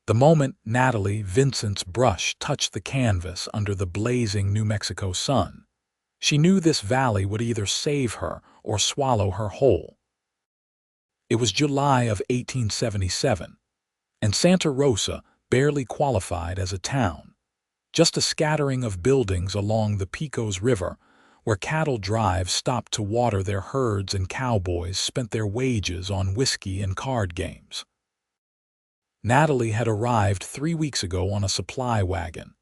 The moment Natalie Vincent's brush touched the canvas under the blazing New Mexico sun, she knew this valley would either save her or swallow her whole. It was July of 1877, and Santa Rosa barely qualified as a town, just a scattering of buildings along the Pecos River where cattle drives stopped to water their herds and cowboys spent their wages on whiskey and card games. Natalie had arrived 3 weeks ago on a supply wagon,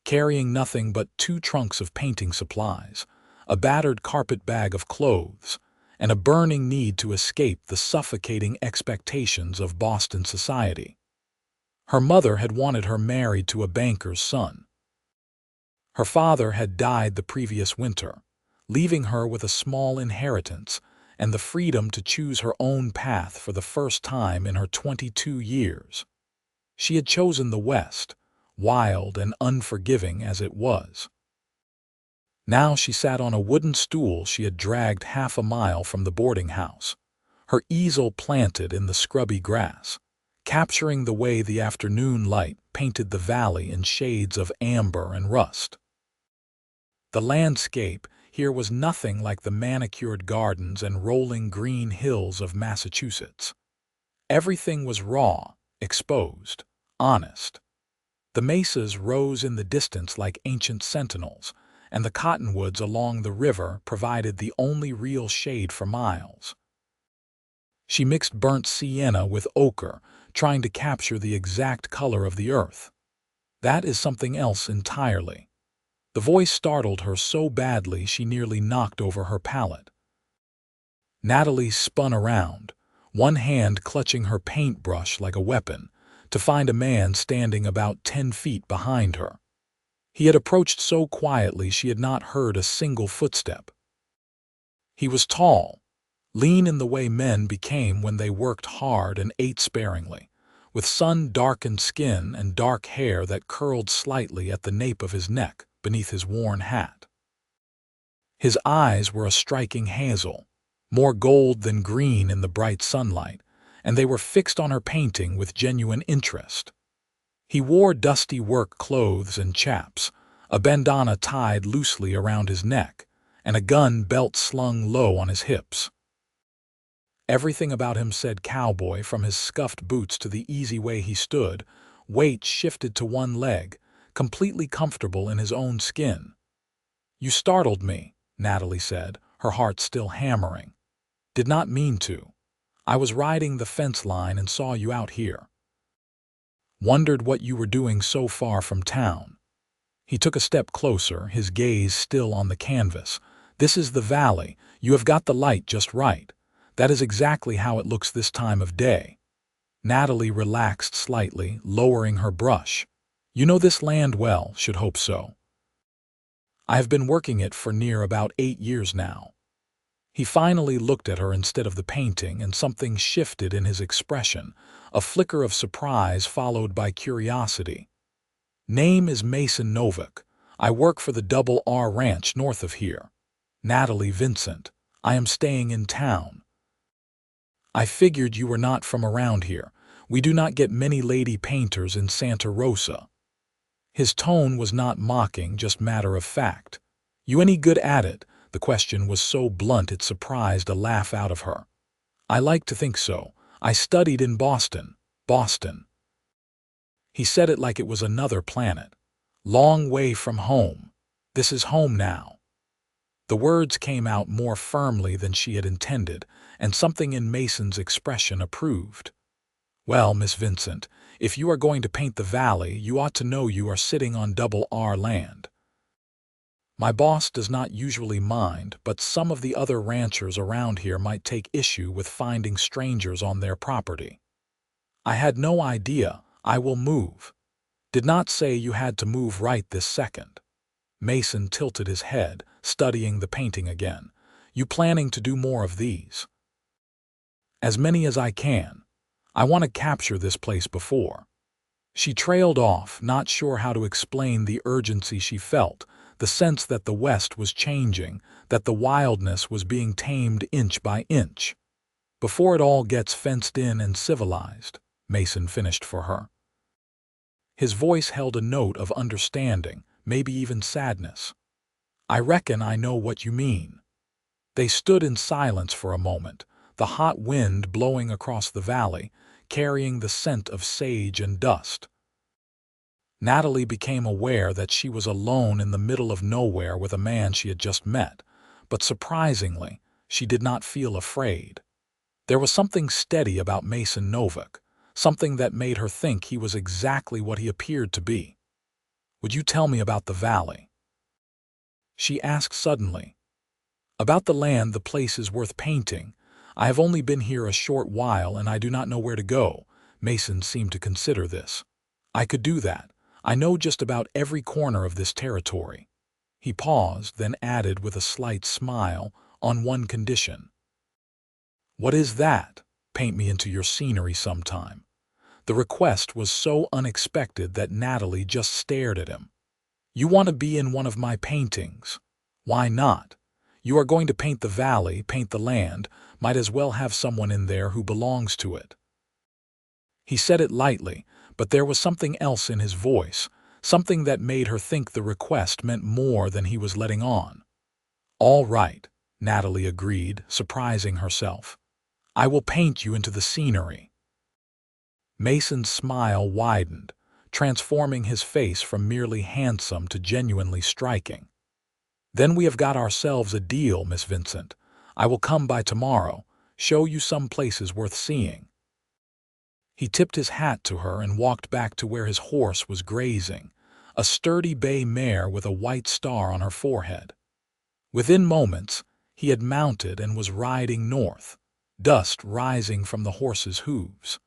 carrying nothing but 2 trunks of painting supplies, a battered carpet bag of clothes, and a burning need to escape the suffocating expectations of Boston society. Her mother had wanted her married to a banker's son. Her father had died the previous winter, leaving her with a small inheritance and the freedom to choose her own path for the first time in her 22 years. She had chosen the West, wild and unforgiving as it was. Now she sat on a wooden stool she had dragged half a mile from the boarding house, her easel planted in the scrubby grass, capturing the way the afternoon light painted the valley in shades of amber and rust. The landscape here was nothing like the manicured gardens and rolling green hills of Massachusetts. Everything was raw, exposed, honest. The mesas rose in the distance like ancient sentinels, and the cottonwoods along the river provided the only real shade for miles. She mixed burnt sienna with ochre, trying to capture the exact color of the earth. That is something else entirely. The voice startled her so badly she nearly knocked over her palette. Natalie spun around, one hand clutching her paintbrush like a weapon, to find a man standing about 10 feet behind her. He had approached so quietly she had not heard a single footstep. He was tall, lean in the way men became when they worked hard and ate sparingly, with sun-darkened skin and dark hair that curled slightly at the nape of his neck beneath his worn hat. His eyes were a striking hazel, more gold than green in the bright sunlight, and they were fixed on her painting with genuine interest. He wore dusty work clothes and chaps, a bandana tied loosely around his neck, and a gun belt slung low on his hips. Everything about him said cowboy, from his scuffed boots to the easy way he stood, weight shifted to one leg, completely comfortable in his own skin. "You startled me," Natalie said, her heart still hammering. "Did not mean to. I was riding the fence line and saw you out here. Wondered what you were doing so far from town." He took a step closer, his gaze still on the canvas. "This is the valley. You have got the light just right. That is exactly how it looks this time of day." Natalie relaxed slightly, lowering her brush. "You know this land well, should hope so." "I have been working it for near about 8 years now." He finally looked at her instead of the painting, and something shifted in his expression, a flicker of surprise followed by curiosity. "Name is Mason Novak. I work for the Double R Ranch north of here. Natalie Vincent. I am staying in town." "I figured you were not from around here. We do not get many lady painters in Santa Rosa." His tone was not mocking, just matter of fact. "You any good at it?" The question was so blunt it surprised a laugh out of her. "I like to think so. I studied in Boston." Boston. He said it like it was another planet. "Long way from home. This is home now." The words came out more firmly than she had intended, and something in Mason's expression approved. "Well, Miss Vincent, if you are going to paint the valley, you ought to know you are sitting on Double R land. My boss does not usually mind, but some of the other ranchers around here might take issue with finding strangers on their property." "I had no idea. I will move." "Did not say you had to move right this second." Mason tilted his head, studying the painting again. "You planning to do more of these?" "As many as I can. I want to capture this place before." She trailed off, not sure how to explain the urgency she felt, the sense that the West was changing, that the wildness was being tamed inch by inch. "Before it all gets fenced in and civilized," Mason finished for her. His voice held a note of understanding, maybe even sadness. "I reckon I know what you mean." They stood in silence for a moment, the hot wind blowing across the valley, carrying the scent of sage and dust. Natalie became aware that she was alone in the middle of nowhere with a man she had just met, but surprisingly, she did not feel afraid. There was something steady about Mason Novak, something that made her think he was exactly what he appeared to be. "Would you tell me about the valley?" she asked suddenly. "About the land. The place is worth painting. I have only been here a short while and I do not know where to go." Mason seemed to consider this. "I could do that. I know just about every corner of this territory." He paused, then added with a slight smile, "On one condition." "What is that?" "Paint me into your scenery sometime." The request was so unexpected that Natalie just stared at him. "You want to be in one of my paintings?" "Why not? You are going to paint the valley, paint the land, might as well have someone in there who belongs to it." He said it lightly, but there was something else in his voice, something that made her think the request meant more than he was letting on. "All right," Natalie agreed, surprising herself. "I will paint you into the scenery." Mason's smile widened, transforming his face from merely handsome to genuinely striking. "Then we have got ourselves a deal, Miss Vincent. I will come by tomorrow, show you some places worth seeing." He tipped his hat to her and walked back to where his horse was grazing, a sturdy bay mare with a white star on her forehead. Within moments, he had mounted and was riding north, dust rising from the horse's hooves.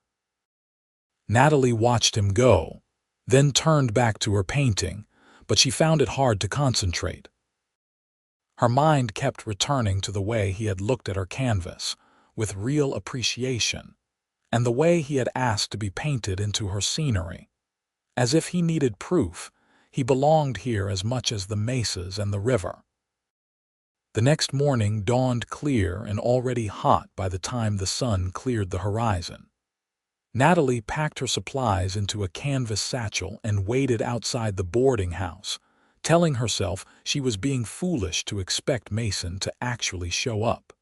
Natalie watched him go, then turned back to her painting, but she found it hard to concentrate. Her mind kept returning to the way he had looked at her canvas, with real appreciation, and the way he had asked to be painted into her scenery. As if he needed proof, he belonged here as much as the mesas and the river. The next morning dawned clear and already hot by the time the sun cleared the horizon. Natalie packed her supplies into a canvas satchel and waited outside the boarding house, telling herself she was being foolish to expect Mason to actually show up.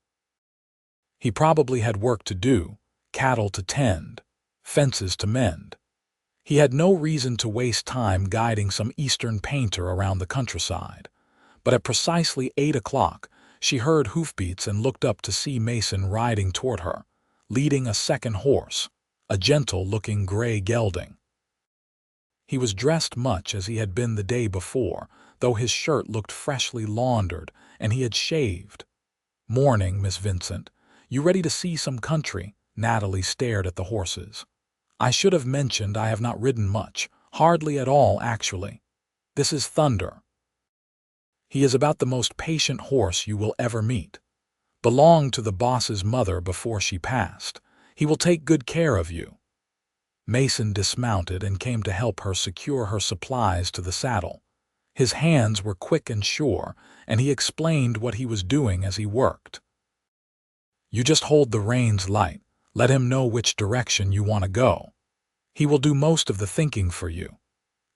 He probably had work to do, cattle to tend, fences to mend. He had no reason to waste time guiding some Eastern painter around the countryside. But at precisely 8 o'clock, she heard hoofbeats and looked up to see Mason riding toward her, leading a second horse, a gentle-looking gray gelding. He was dressed much as he had been the day before, though his shirt looked freshly laundered and he had shaved. "Morning, Miss Vincent. You ready to see some country?" Natalie stared at the horses. "I should have mentioned I have not ridden much, hardly at all actually. This is Thunder. He is about the most patient horse you will ever meet. Belonged to the boss's mother before she passed. He will take good care of you." Mason dismounted and came to help her secure her supplies to the saddle. His hands were quick and sure, and he explained what he was doing as he worked. "You just hold the reins light, let him know which direction you want to go. He will do most of the thinking for you."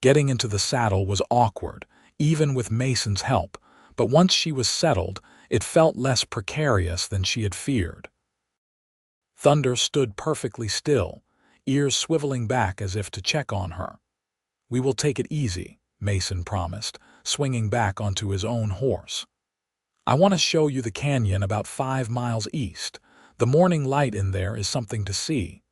Getting into the saddle was awkward, even with Mason's help, but once she was settled, it felt less precarious than she had feared. Thunder stood perfectly still, ears swiveling back as if to check on her. "We will take it easy," Mason promised, swinging back onto his own horse. "I want to show you the canyon about 5 miles east. The morning light in there is something to see."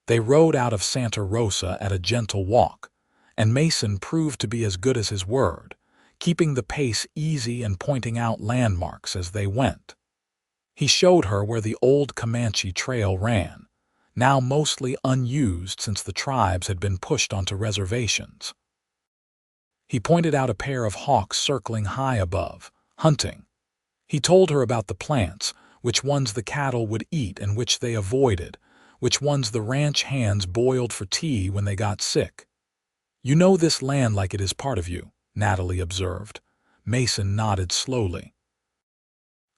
They rode out of Santa Rosa at a gentle walk, and Mason proved to be as good as his word, keeping the pace easy and pointing out landmarks as they went. He showed her where the old Comanche Trail ran, now mostly unused since the tribes had been pushed onto reservations. He pointed out a pair of hawks circling high above, hunting. He told her about the plants, which ones the cattle would eat and which they avoided, which ones the ranch hands boiled for tea when they got sick. "You know this land like it is part of you," Natalie observed. Mason nodded slowly.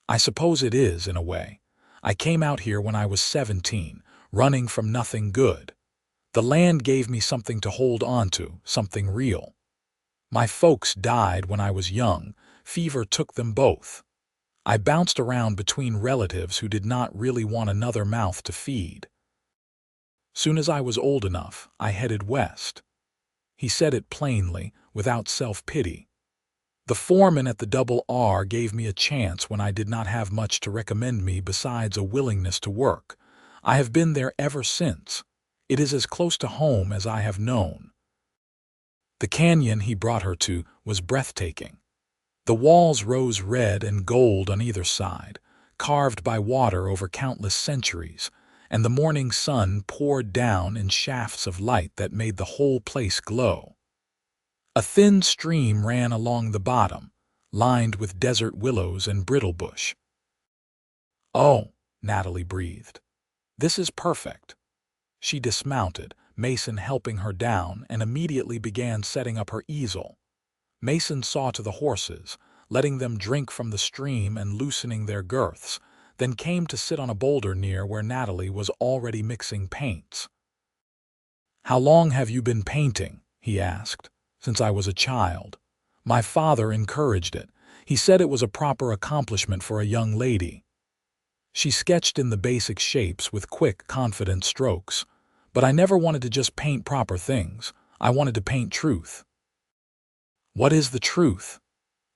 "I suppose it is, in a way. I came out here when I was 17, running from nothing good. The land gave me something to hold on to, something real. My folks died when I was young. Fever took them both. I bounced around between relatives who did not really want another mouth to feed. Soon as I was old enough, I headed west. He said it plainly, without self-pity. The foreman at the Double R gave me a chance when I did not have much to recommend me besides a willingness to work. I have been there ever since. It is as close to home as I have known. The canyon he brought her to was breathtaking. The walls rose red and gold on either side, carved by water over countless centuries, and the morning sun poured down in shafts of light that made the whole place glow. A thin stream ran along the bottom, lined with desert willows and brittlebush. "Oh," Natalie breathed. "This is perfect." She dismounted, Mason helping her down, and immediately began setting up her easel. Mason saw to the horses, letting them drink from the stream and loosening their girths, then came to sit on a boulder near where Natalie was already mixing paints. "How long have you been painting?" he asked. "Since I was a child. My father encouraged it. He said it was a proper accomplishment for a young lady." She sketched in the basic shapes with quick, confident strokes. "But I never wanted to just paint proper things. I wanted to paint truth." "What is the truth?"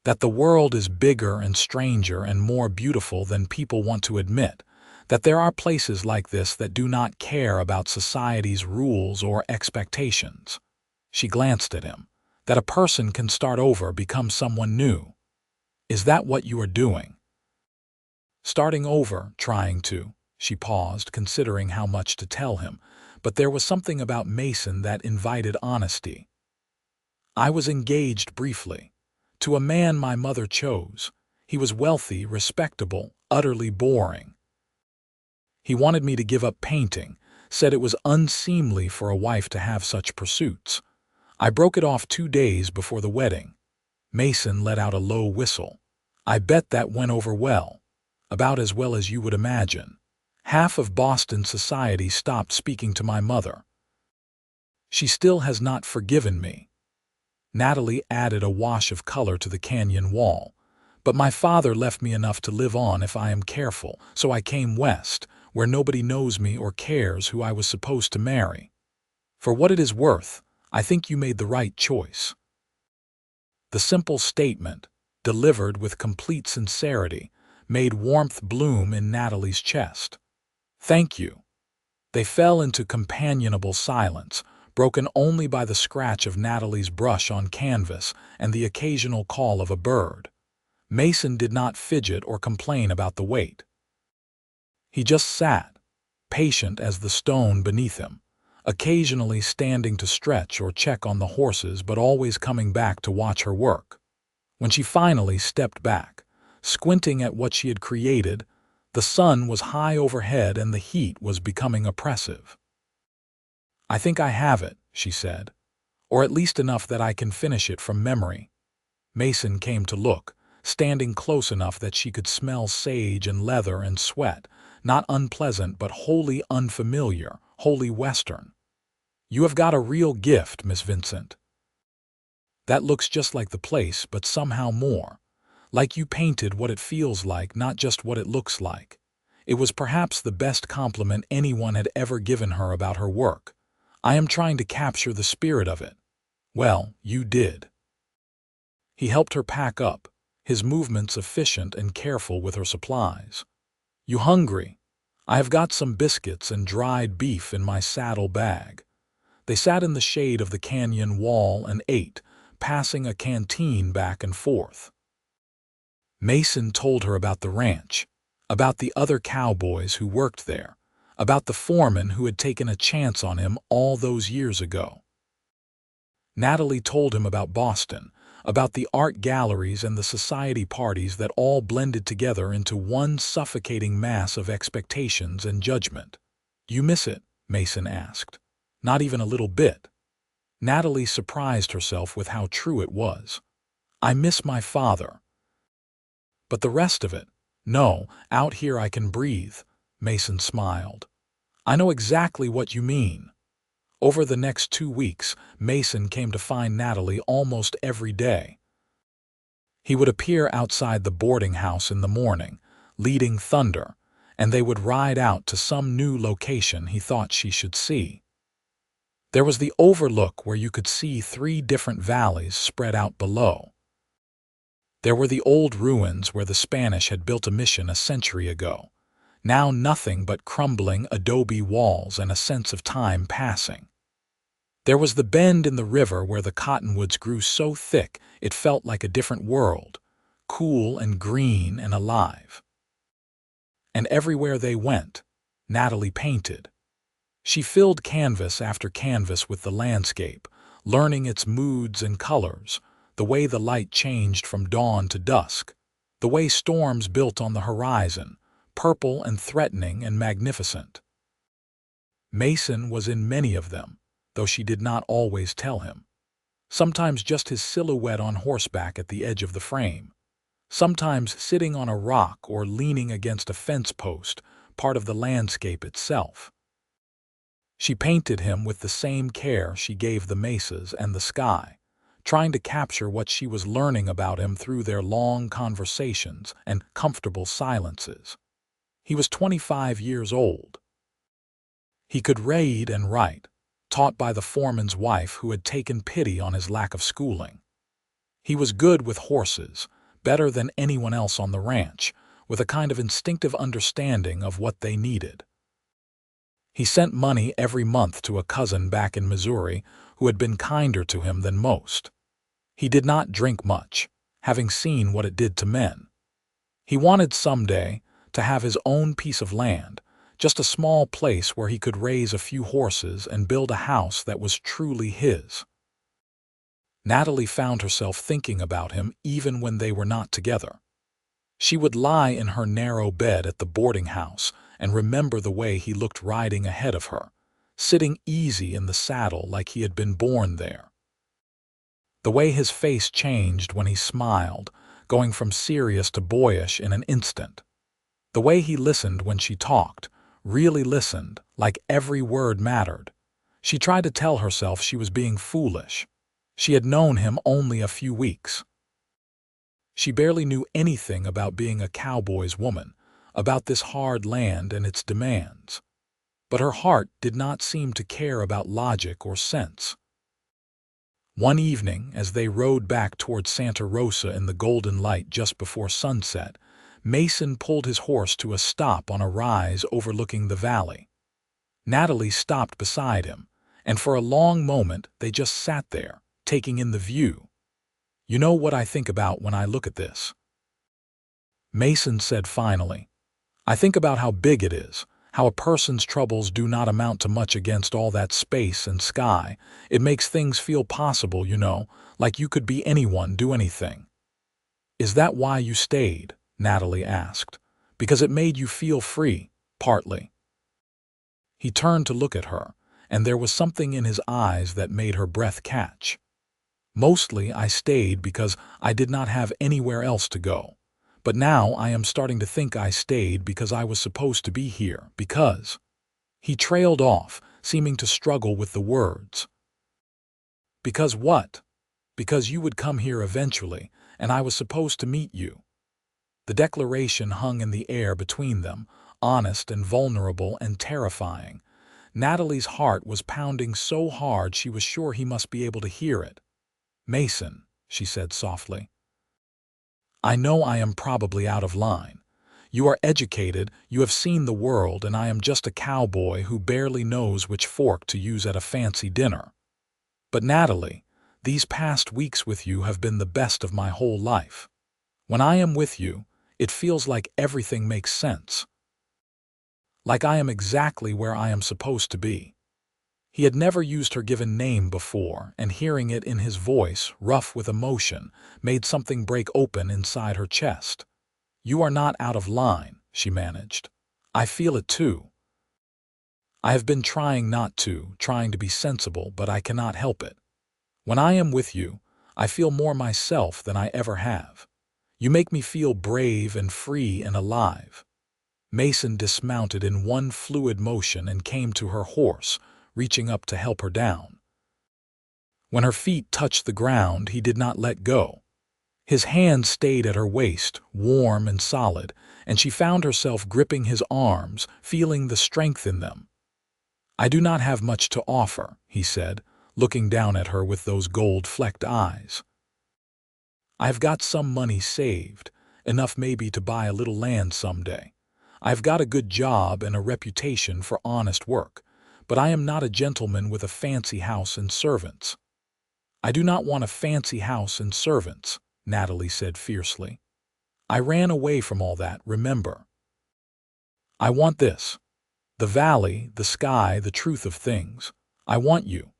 "That the world is bigger and stranger and more beautiful than people want to admit. That there are places like this that do not care about society's rules or expectations." She glanced at him. "That a person can start over, become someone new. Is that what you are doing?" "Starting over, trying to." She paused, considering how much to tell him, but there was something about Mason that invited honesty. "I was engaged briefly. To a man my mother chose. He was wealthy, respectable, utterly boring. He wanted me to give up painting, said it was unseemly for a wife to have such pursuits. I broke it off 2 days before the wedding." Mason let out a low whistle. "I bet that went over well. About as well as you would imagine. Half of Boston society stopped speaking to my mother. She still has not forgiven me." Natalie added a wash of color to the canyon wall. "But my father left me enough to live on if I am careful, so I came west, where nobody knows me or cares who I was supposed to marry. For what it is worth, I think you made the right choice." The simple statement, delivered with complete sincerity, made warmth bloom in Natalie's chest. "Thank you." They fell into companionable silence, broken only by the scratch of Natalie's brush on canvas and the occasional call of a bird. Mason did not fidget or complain about the weight. He just sat, patient as the stone beneath him, occasionally standing to stretch or check on the horses but always coming back to watch her work. When she finally stepped back, squinting at what she had created, the sun was high overhead and the heat was becoming oppressive. "I think I have it," she said, "or at least enough that I can finish it from memory." Mason came to look, standing close enough that she could smell sage and leather and sweat, not unpleasant but wholly unfamiliar, wholly Western. "You have got a real gift, Miss Vincent. That looks just like the place, but somehow more. Like you painted what it feels like, not just what it looks like." It was perhaps the best compliment anyone had ever given her about her work. "I am trying to capture the spirit of it." "Well, you did." He helped her pack up, his movements efficient and careful with her supplies. "You hungry? I have got some biscuits and dried beef in my saddle bag." They sat in the shade of the canyon wall and ate, passing a canteen back and forth. Mason told her about the ranch, about the other cowboys who worked there, about the foreman who had taken a chance on him all those years ago. Natalie told him about Boston, about the art galleries and the society parties that all blended together into one suffocating mass of expectations and judgment. "You miss it?" Mason asked. "Not even a little bit." Natalie surprised herself with how true it was. "I miss my father. But the rest of it? No, out here I can breathe." Mason smiled. "I know exactly what you mean. Over the next 2 weeks, Mason came to find Natalie almost every day. He would appear outside the boarding house in the morning, leading thunder, and they would ride out to some new location he thought she should see. There was the overlook where you could see 3 different valleys spread out below. There were the old ruins where the Spanish had built a mission a century ago. Now nothing but crumbling adobe walls and a sense of time passing. There was the bend in the river where the cottonwoods grew so thick it felt like a different world, cool and green and alive. And everywhere they went, Natalie painted. She filled canvas after canvas with the landscape, learning its moods and colors, the way the light changed from dawn to dusk, the way storms built on the horizon, purple and threatening and magnificent. Mason was in many of them, though she did not always tell him. Sometimes just his silhouette on horseback at the edge of the frame. Sometimes sitting on a rock or leaning against a fence post, part of the landscape itself. She painted him with the same care she gave the mesas and the sky, trying to capture what she was learning about him through their long conversations and comfortable silences. He was 25 years old. He could read and write, taught by the foreman's wife who had taken pity on his lack of schooling. He was good with horses, better than anyone else on the ranch, with a kind of instinctive understanding of what they needed. He sent money every month to a cousin back in Missouri who had been kinder to him than most. He did not drink much, having seen what it did to men. He wanted someday to have his own piece of land, just a small place where he could raise a few horses and build a house that was truly his. Natalie found herself thinking about him even when they were not together. She would lie in her narrow bed at the boarding house and remember the way he looked riding ahead of her, sitting easy in the saddle like he had been born there. The way his face changed when he smiled, going from serious to boyish in an instant. The way he listened when she talked, really listened, like every word mattered. She tried to tell herself she was being foolish. She had known him only a few weeks. She barely knew anything about being a cowboy's woman, about this hard land and its demands. But her heart did not seem to care about logic or sense. One evening, as they rode back toward Santa Rosa in the golden light just before sunset, Mason pulled his horse to a stop on a rise overlooking the valley. Natalie stopped beside him, and for a long moment they just sat there, taking in the view. "You know what I think about when I look at this?" Mason said finally. "I think about how big it is, how a person's troubles do not amount to much against all that space and sky. It makes things feel possible, you know, like you could be anyone, do anything." "Is that why you stayed?" Natalie asked. "Because it made you feel free, partly." He turned to look at her, and there was something in his eyes that made her breath catch. "Mostly I stayed because I did not have anywhere else to go. But now I am starting to think I stayed because I was supposed to be here, because—" He trailed off, seeming to struggle with the words. "Because what?" "Because you would come here eventually, and I was supposed to meet you." The declaration hung in the air between them, honest and vulnerable and terrifying. Natalie's heart was pounding so hard she was sure he must be able to hear it. "Mason," she said softly, "I know I am probably out of line. You are educated, you have seen the world, and I am just a cowboy who barely knows which fork to use at a fancy dinner. But Natalie, these past weeks with you have been the best of my whole life. When I am with you, it feels like everything makes sense. Like I am exactly where I am supposed to be." He had never used her given name before, and hearing it in his voice, rough with emotion, made something break open inside her chest. "You are not out of line," she managed. "I feel it too. I have been trying not to, trying to be sensible, but I cannot help it. When I am with you, I feel more myself than I ever have. You make me feel brave and free and alive." Mason dismounted in one fluid motion and came to her horse, reaching up to help her down. When her feet touched the ground, he did not let go. His hand stayed at her waist, warm and solid, and she found herself gripping his arms, feeling the strength in them. "I do not have much to offer," he said, looking down at her with those gold-flecked eyes. "I've got some money saved, enough maybe to buy a little land someday. I've got a good job and a reputation for honest work, but I am not a gentleman with a fancy house and servants." "I do not want a fancy house and servants," Natalie said fiercely. "I ran away from all that, remember. I want this. The valley, the sky, the truth of things. I want you."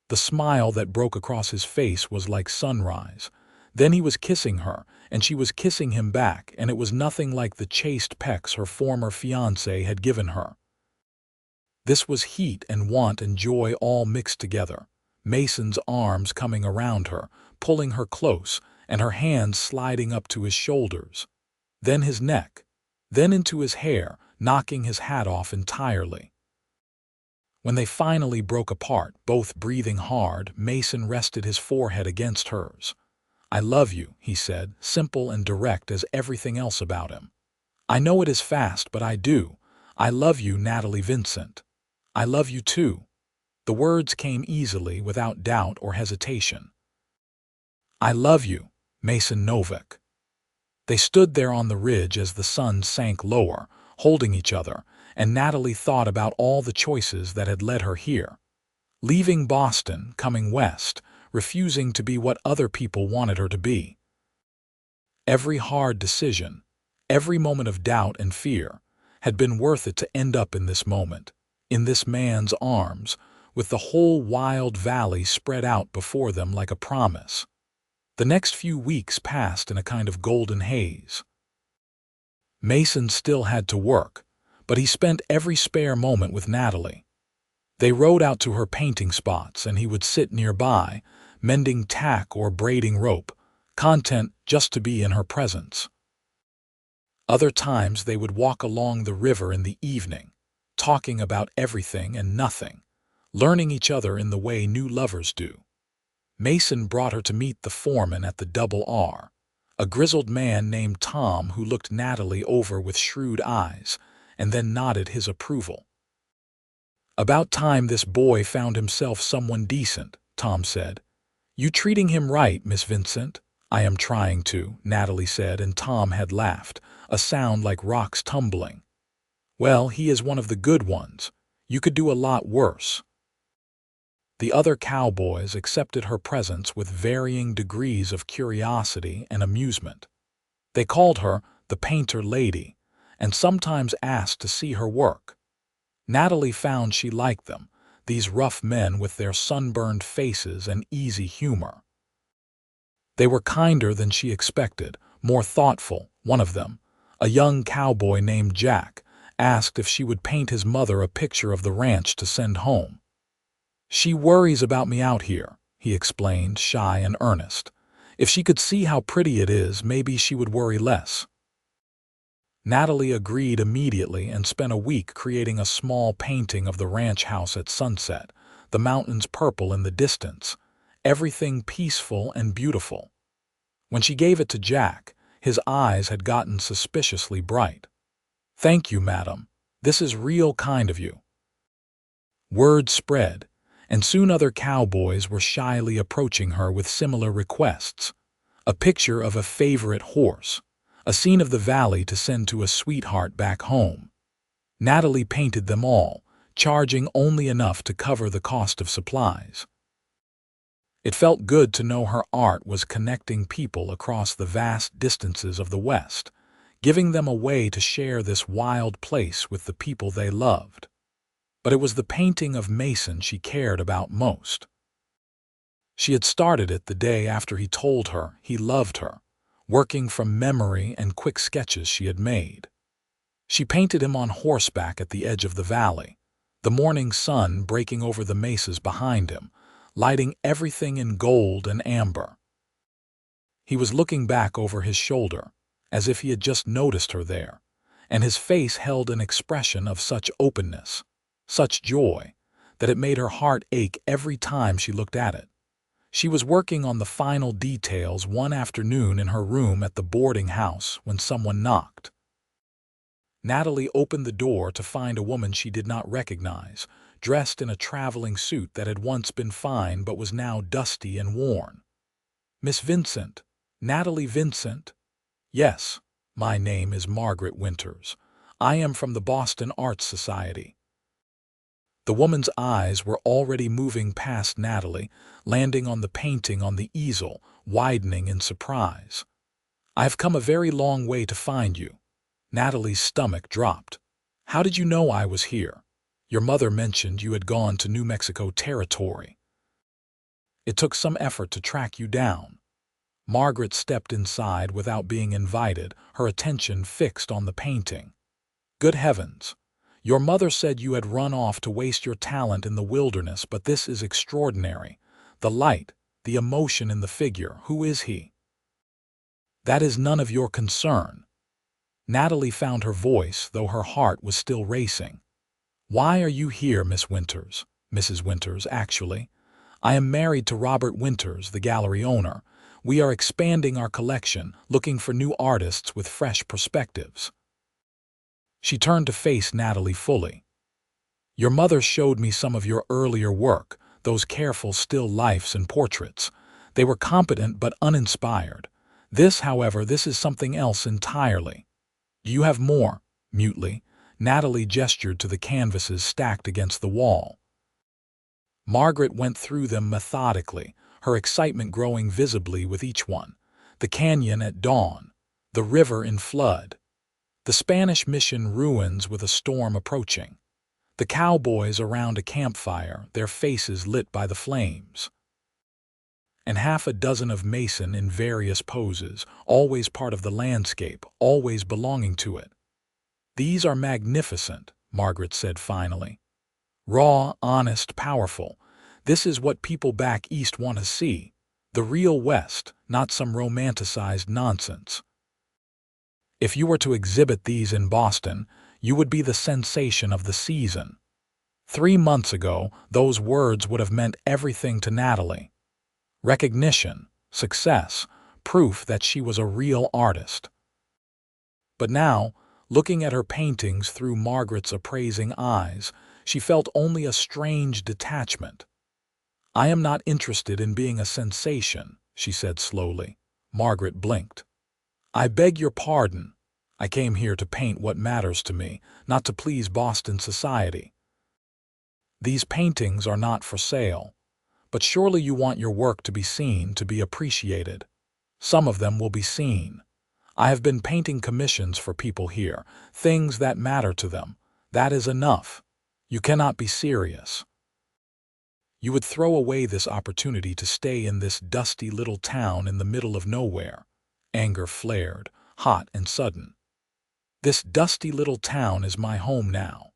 The smile that broke across his face was like sunrise. Then he was kissing her, and she was kissing him back, and it was nothing like the chaste pecks her former fiancé had given her. This was heat and want and joy all mixed together. Mason's arms coming around her, pulling her close, and her hands sliding up to his shoulders. Then his neck, then into his hair, knocking his hat off entirely. When they finally broke apart, both breathing hard, Mason rested his forehead against hers. "I love you," he said, simple and direct as everything else about him. "I know it is fast, but I do. I love you, Natalie Vincent. I love you too." The words came easily, without doubt or hesitation. "I love you, Mason Novak." They stood there on the ridge as the sun sank lower, holding each other, and Natalie thought about all the choices that had led her here. Leaving Boston, coming west, refusing to be what other people wanted her to be. Every hard decision, every moment of doubt and fear, had been worth it to end up in this moment, in this man's arms, with the whole wild valley spread out before them like a promise. The next few weeks passed in a kind of golden haze. Mason still had to work, but he spent every spare moment with Natalie. They rode out to her painting spots, and he would sit nearby, mending tack or braiding rope, content just to be in her presence. Other times they would walk along the river in the evening, talking about everything and nothing, learning each other in the way new lovers do. Mason brought her to meet the foreman at the Double R, a grizzled man named Tom who looked Natalie over with shrewd eyes, and then nodded his approval. "About time this boy found himself someone decent," Tom said. "You treating him right, Miss Vincent?" "I am trying to," Natalie said, and Tom had laughed, a sound like rocks tumbling. "Well, he is one of the good ones. You could do a lot worse." The other cowboys accepted her presence with varying degrees of curiosity and amusement. They called her the Painter Lady, and sometimes asked to see her work. Natalie found she liked them, these rough men with their sunburned faces and easy humor. They were kinder than she expected, more thoughtful. One of them, a young cowboy named Jack, asked if she would paint his mother a picture of the ranch to send home. "She worries about me out here," he explained, shy and earnest. "If she could see how pretty it is, maybe she would worry less." Natalie agreed immediately and spent a week creating a small painting of the ranch house at sunset, the mountains purple in the distance, everything peaceful and beautiful. When she gave it to Jack, his eyes had gotten suspiciously bright. "Thank you, madam. This is real kind of you." Word spread, and soon other cowboys were shyly approaching her with similar requests. A picture of a favorite horse, a scene of the valley to send to a sweetheart back home. Natalie painted them all, charging only enough to cover the cost of supplies. It felt good to know her art was connecting people across the vast distances of the West, giving them a way to share this wild place with the people they loved. But it was the painting of Mason she cared about most. She had started it the day after he told her he loved her, working from memory and quick sketches she had made. She painted him on horseback at the edge of the valley, the morning sun breaking over the mesas behind him, lighting everything in gold and amber. He was looking back over his shoulder, as if he had just noticed her there, and his face held an expression of such openness, such joy, that it made her heart ache every time she looked at it. She was working on the final details one afternoon in her room at the boarding house when someone knocked. Natalie opened the door to find a woman she did not recognize, dressed in a traveling suit that had once been fine but was now dusty and worn. "Miss Vincent, Natalie Vincent?" "Yes, my name is Margaret Winters. I am from the Boston Arts Society." The woman's eyes were already moving past Natalie, landing on the painting on the easel, widening in surprise. "I have come a very long way to find you." Natalie's stomach dropped. "How did you know I was here? Your mother mentioned you had gone to New Mexico territory." "It took some effort to track you down." Margaret stepped inside without being invited, her attention fixed on the painting. "Good heavens! Your mother said you had run off to waste your talent in the wilderness, but this is extraordinary. The light, the emotion in the figure, who is he?" "That is none of your concern." Natalie found her voice, though her heart was still racing. "Why are you here, Miss Winters?" "Mrs. Winters, actually. I am married to Robert Winters, the gallery owner. We are expanding our collection, looking for new artists with fresh perspectives." She turned to face Natalie fully. "Your mother showed me some of your earlier work, those careful still lifes and portraits. They were competent but uninspired. This, however, this is something else entirely." "Do you have more?" Mutely, Natalie gestured to the canvases stacked against the wall. Margaret went through them methodically, her excitement growing visibly with each one. The canyon at dawn, the river in flood, the Spanish mission ruins with a storm approaching, the cowboys around a campfire, their faces lit by the flames, and half a dozen of Mason in various poses, always part of the landscape, always belonging to it. "These are magnificent," Margaret said finally. "Raw, honest, powerful. This is what people back east want to see. The real West, not some romanticized nonsense. If you were to exhibit these in Boston, you would be the sensation of the season." 3 months ago, those words would have meant everything to Natalie. Recognition, success, proof that she was a real artist. But now, looking at her paintings through Margaret's appraising eyes, she felt only a strange detachment. "I am not interested in being a sensation," she said slowly. Margaret blinked. "I beg your pardon. I came here to paint what matters to me, not to please Boston society. These paintings are not for sale. But surely you want your work to be seen, to be appreciated. Some of them will be seen. I have been painting commissions for people here, things that matter to them. That is enough. You cannot be serious. You would throw away this opportunity to stay in this dusty little town in the middle of nowhere." Anger flared, hot and sudden. "This dusty little town is my home now.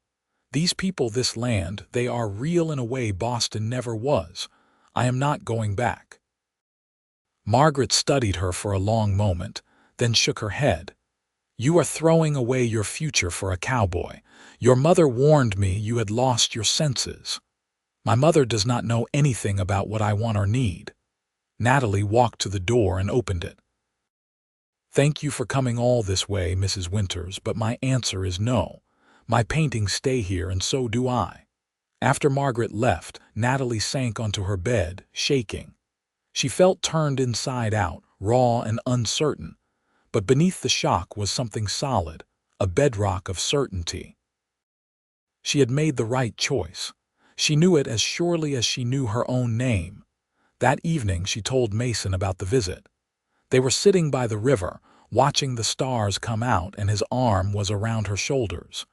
These people, this land, they are real in a way Boston never was. I am not going back." Margaret studied her for a long moment, then shook her head. "You are throwing away your future for a cowboy. Your mother warned me you had lost your senses." "My mother does not know anything about what I want or need." Natalie walked to the door and opened it. "Thank you for coming all this way, Mrs. Winters, but my answer is no. My paintings stay here, and so do I." After Margaret left, Natalie sank onto her bed, shaking. She felt turned inside out, raw and uncertain. But beneath the shock was something solid, a bedrock of certainty. She had made the right choice. She knew it as surely as she knew her own name. That evening she told Mason about the visit. They were sitting by the river, watching the stars come out, and his arm was around her shoulders.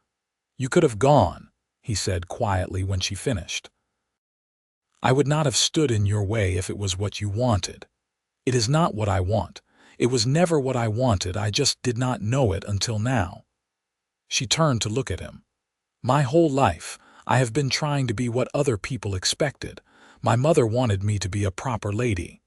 "You could have gone," he said quietly when she finished. "I would not have stood in your way if it was what you wanted. It is not what I want. It was never what I wanted. I just did not know it until now." She turned to look at him. "My whole life, I have been trying to be what other people expected. My mother wanted me to be a proper lady.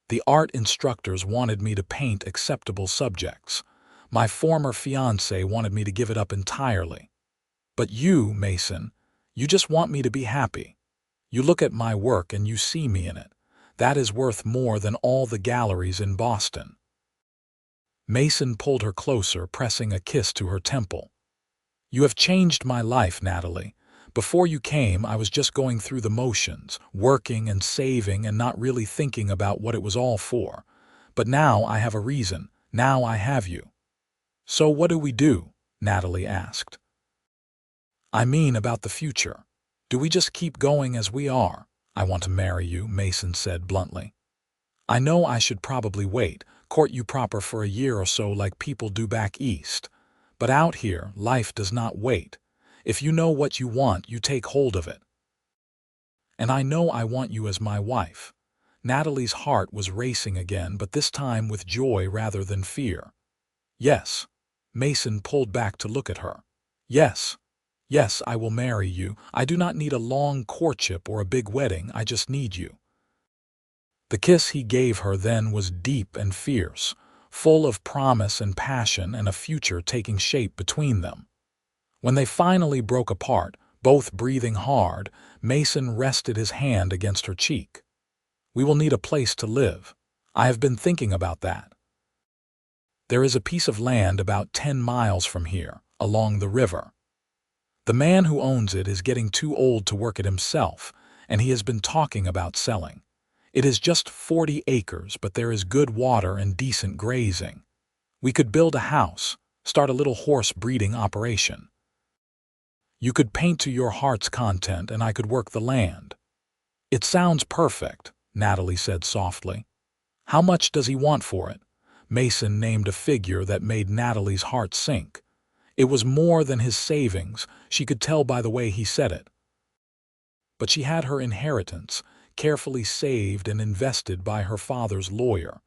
The art instructors wanted me to paint acceptable subjects. My former fiancé wanted me to give it up entirely. But you, Mason, You just want me to be happy. You look at my work and you see me in it. That is worth more than all the galleries in Boston." Mason pulled her closer, pressing a kiss to her temple. "You have changed my life, Natalie. Before you came, I was just going through the motions, working and saving and not really thinking about what it was all for. But now I have a reason. Now I have you." "So what do we do?" Natalie asked. "I mean about the future. Do we just keep going as we are?" "I want to marry you," Mason said bluntly. "I know I should probably wait, court you proper for a year or so like people do back east. But out here, life does not wait. If you know what you want, you take hold of it. And I know I want you as my wife." Natalie's heart was racing again, but this time with joy rather than fear. "Yes." Mason pulled back to look at her. "Yes. Yes, I will marry you. I do not need a long courtship or a big wedding. I just need you." The kiss he gave her then was deep and fierce, full of promise and passion and a future taking shape between them. When they finally broke apart, both breathing hard, Mason rested his hand against her cheek. "We will need a place to live. I have been thinking about that. There is a piece of land about 10 miles from here, along the river. The man who owns it is getting too old to work it himself, and he has been talking about selling. It is just 40 acres, but there is good water and decent grazing. We could build a house, start a little horse breeding operation. You could paint to your heart's content, and I could work the land." "It sounds perfect," Natalie said softly. "How much does he want for it?" Mason named a figure that made Natalie's heart sink. It was more than his savings, she could tell by the way he said it. But she had her inheritance, carefully saved and invested by her father's lawyer.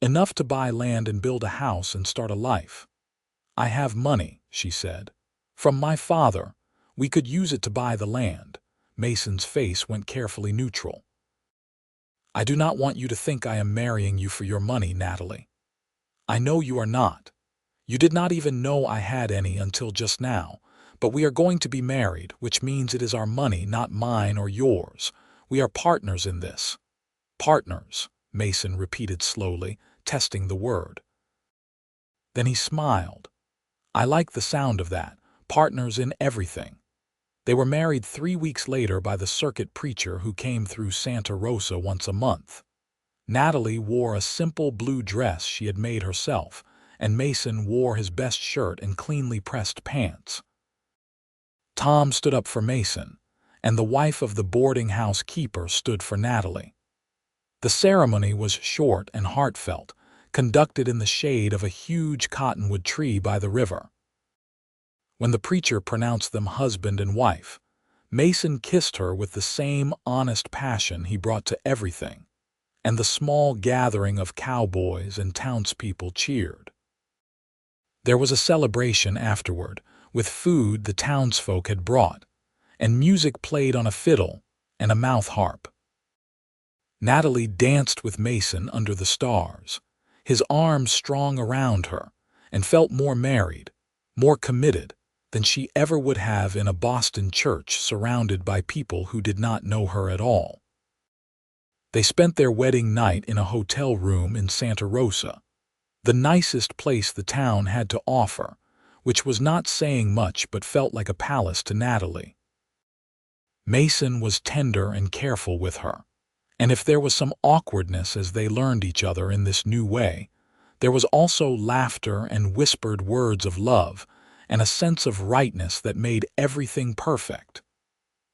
Enough to buy land and build a house and start a life. "I have money," she said. "From my father. We could use it to buy the land." Mason's face went carefully neutral. "I do not want you to think I am marrying you for your money, Natalie. I know you are not. You did not even know I had any until just now, but we are going to be married, which means it is our money, not mine or yours. We are partners in this." "Partners," Mason repeated slowly, testing the word. Then he smiled. "I like the sound of that. Partners in everything." They were married 3 weeks later by the circuit preacher who came through Santa Rosa once a month. Natalie wore a simple blue dress she had made herself, and Mason wore his best shirt and cleanly pressed pants. Tom stood up for Mason, and the wife of the boarding house keeper stood for Natalie. The ceremony was short and heartfelt, conducted in the shade of a huge cottonwood tree by the river. When the preacher pronounced them husband and wife, Mason kissed her with the same honest passion he brought to everything, and the small gathering of cowboys and townspeople cheered. There was a celebration afterward, with food the townsfolk had brought, and music played on a fiddle and a mouth harp. Natalie danced with Mason under the stars, his arms strong around her, and felt more married, more committed than she ever would have in a Boston church surrounded by people who did not know her at all. They spent their wedding night in a hotel room in Santa Rosa, the nicest place the town had to offer, which was not saying much but felt like a palace to Natalie. Mason was tender and careful with her, and if there was some awkwardness as they learned each other in this new way, there was also laughter and whispered words of love and a sense of rightness that made everything perfect.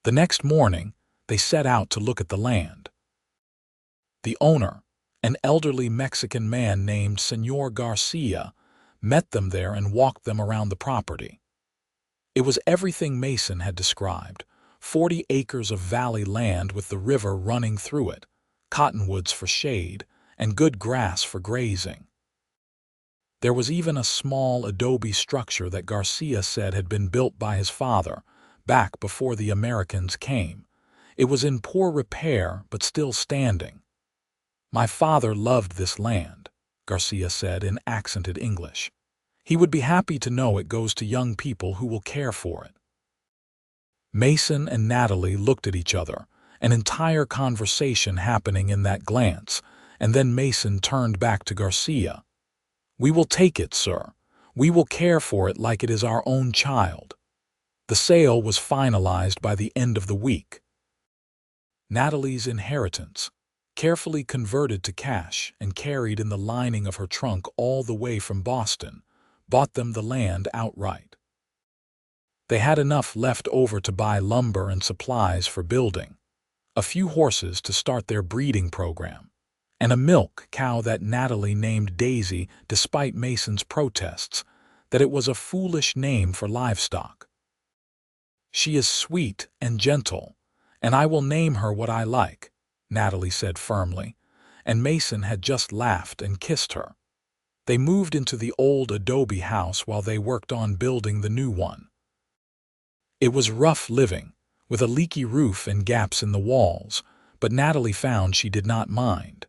The next morning, they set out to look at the land. The owner, an elderly Mexican man named Señor Garcia, met them there and walked them around the property. It was everything Mason had described, 40 acres of valley land with the river running through it, cottonwoods for shade, and good grass for grazing. There was even a small adobe structure that Garcia said had been built by his father, back before the Americans came. It was in poor repair, but still standing. "My father loved this land," Garcia said in accented English. "He would be happy to know it goes to young people who will care for it." Mason and Natalie looked at each other, an entire conversation happening in that glance, and then Mason turned back to Garcia. "We will take it, sir. We will care for it like it is our own child." The sale was finalized by the end of the week. Natalie's inheritance, carefully converted to cash and carried in the lining of her trunk all the way from Boston, bought them the land outright. They had enough left over to buy lumber and supplies for building, a few horses to start their breeding program, and a milk cow that Natalie named Daisy despite Mason's protests that it was a foolish name for livestock. "She is sweet and gentle, and I will name her what I like," Natalie said firmly, and Mason had just laughed and kissed her. They moved into the old adobe house while they worked on building the new one. It was rough living, with a leaky roof and gaps in the walls, but Natalie found she did not mind.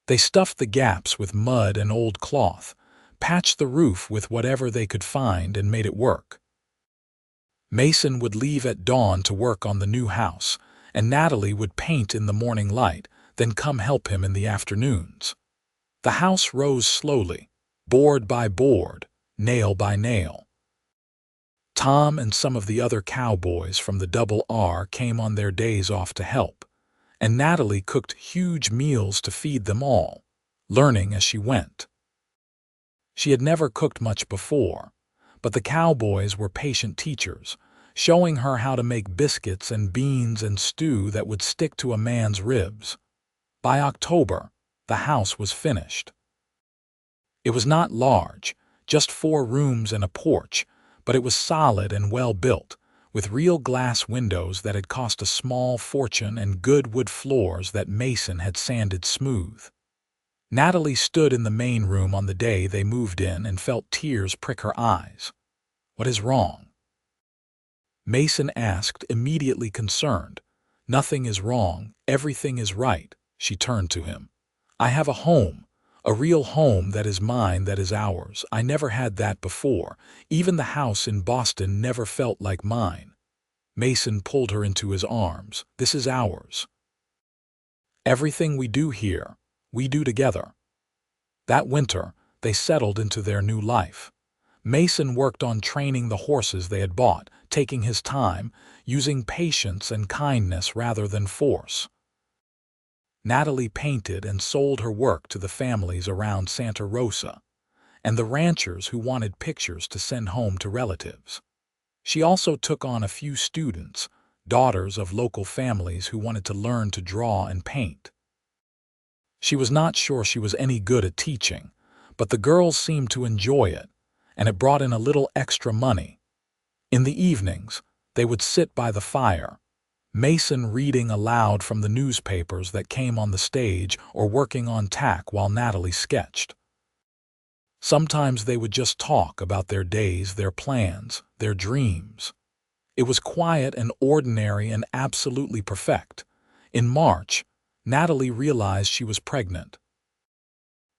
They stuffed the gaps with mud and old cloth, patched the roof with whatever they could find, and made it work. Mason would leave at dawn to work on the new house, and Natalie would paint in the morning light, then come help him in the afternoons. The house rose slowly, board by board, nail by nail. Tom and some of the other cowboys from the Double R came on their days off to help, and Natalie cooked huge meals to feed them all, learning as she went. She had never cooked much before, but the cowboys were patient teachers, showing her how to make biscuits and beans and stew that would stick to a man's ribs. By October, the house was finished. It was not large, just 4 rooms and a porch, but it was solid and well built, with real glass windows that had cost a small fortune and good wood floors that Mason had sanded smooth. Natalie stood in the main room on the day they moved in and felt tears prick her eyes. "What is wrong?" Mason asked, immediately concerned. "Nothing is wrong, everything is right," she turned to him. "I have a home, a real home that is mine, that is ours. I never had that before. Even the house in Boston never felt like mine." Mason pulled her into his arms. "This is ours. Everything we do here, we do together." That winter, they settled into their new life. Mason worked on training the horses they had bought, taking his time, using patience and kindness rather than force. Natalie painted and sold her work to the families around Santa Rosa, and the ranchers who wanted pictures to send home to relatives. She also took on a few students, daughters of local families who wanted to learn to draw and paint. She was not sure she was any good at teaching, but the girls seemed to enjoy it, and it brought in a little extra money. In the evenings, they would sit by the fire, Mason reading aloud from the newspapers that came on the stage or working on tack while Natalie sketched. Sometimes they would just talk about their days, their plans, their dreams. It was quiet and ordinary and absolutely perfect. In March, Natalie realized she was pregnant.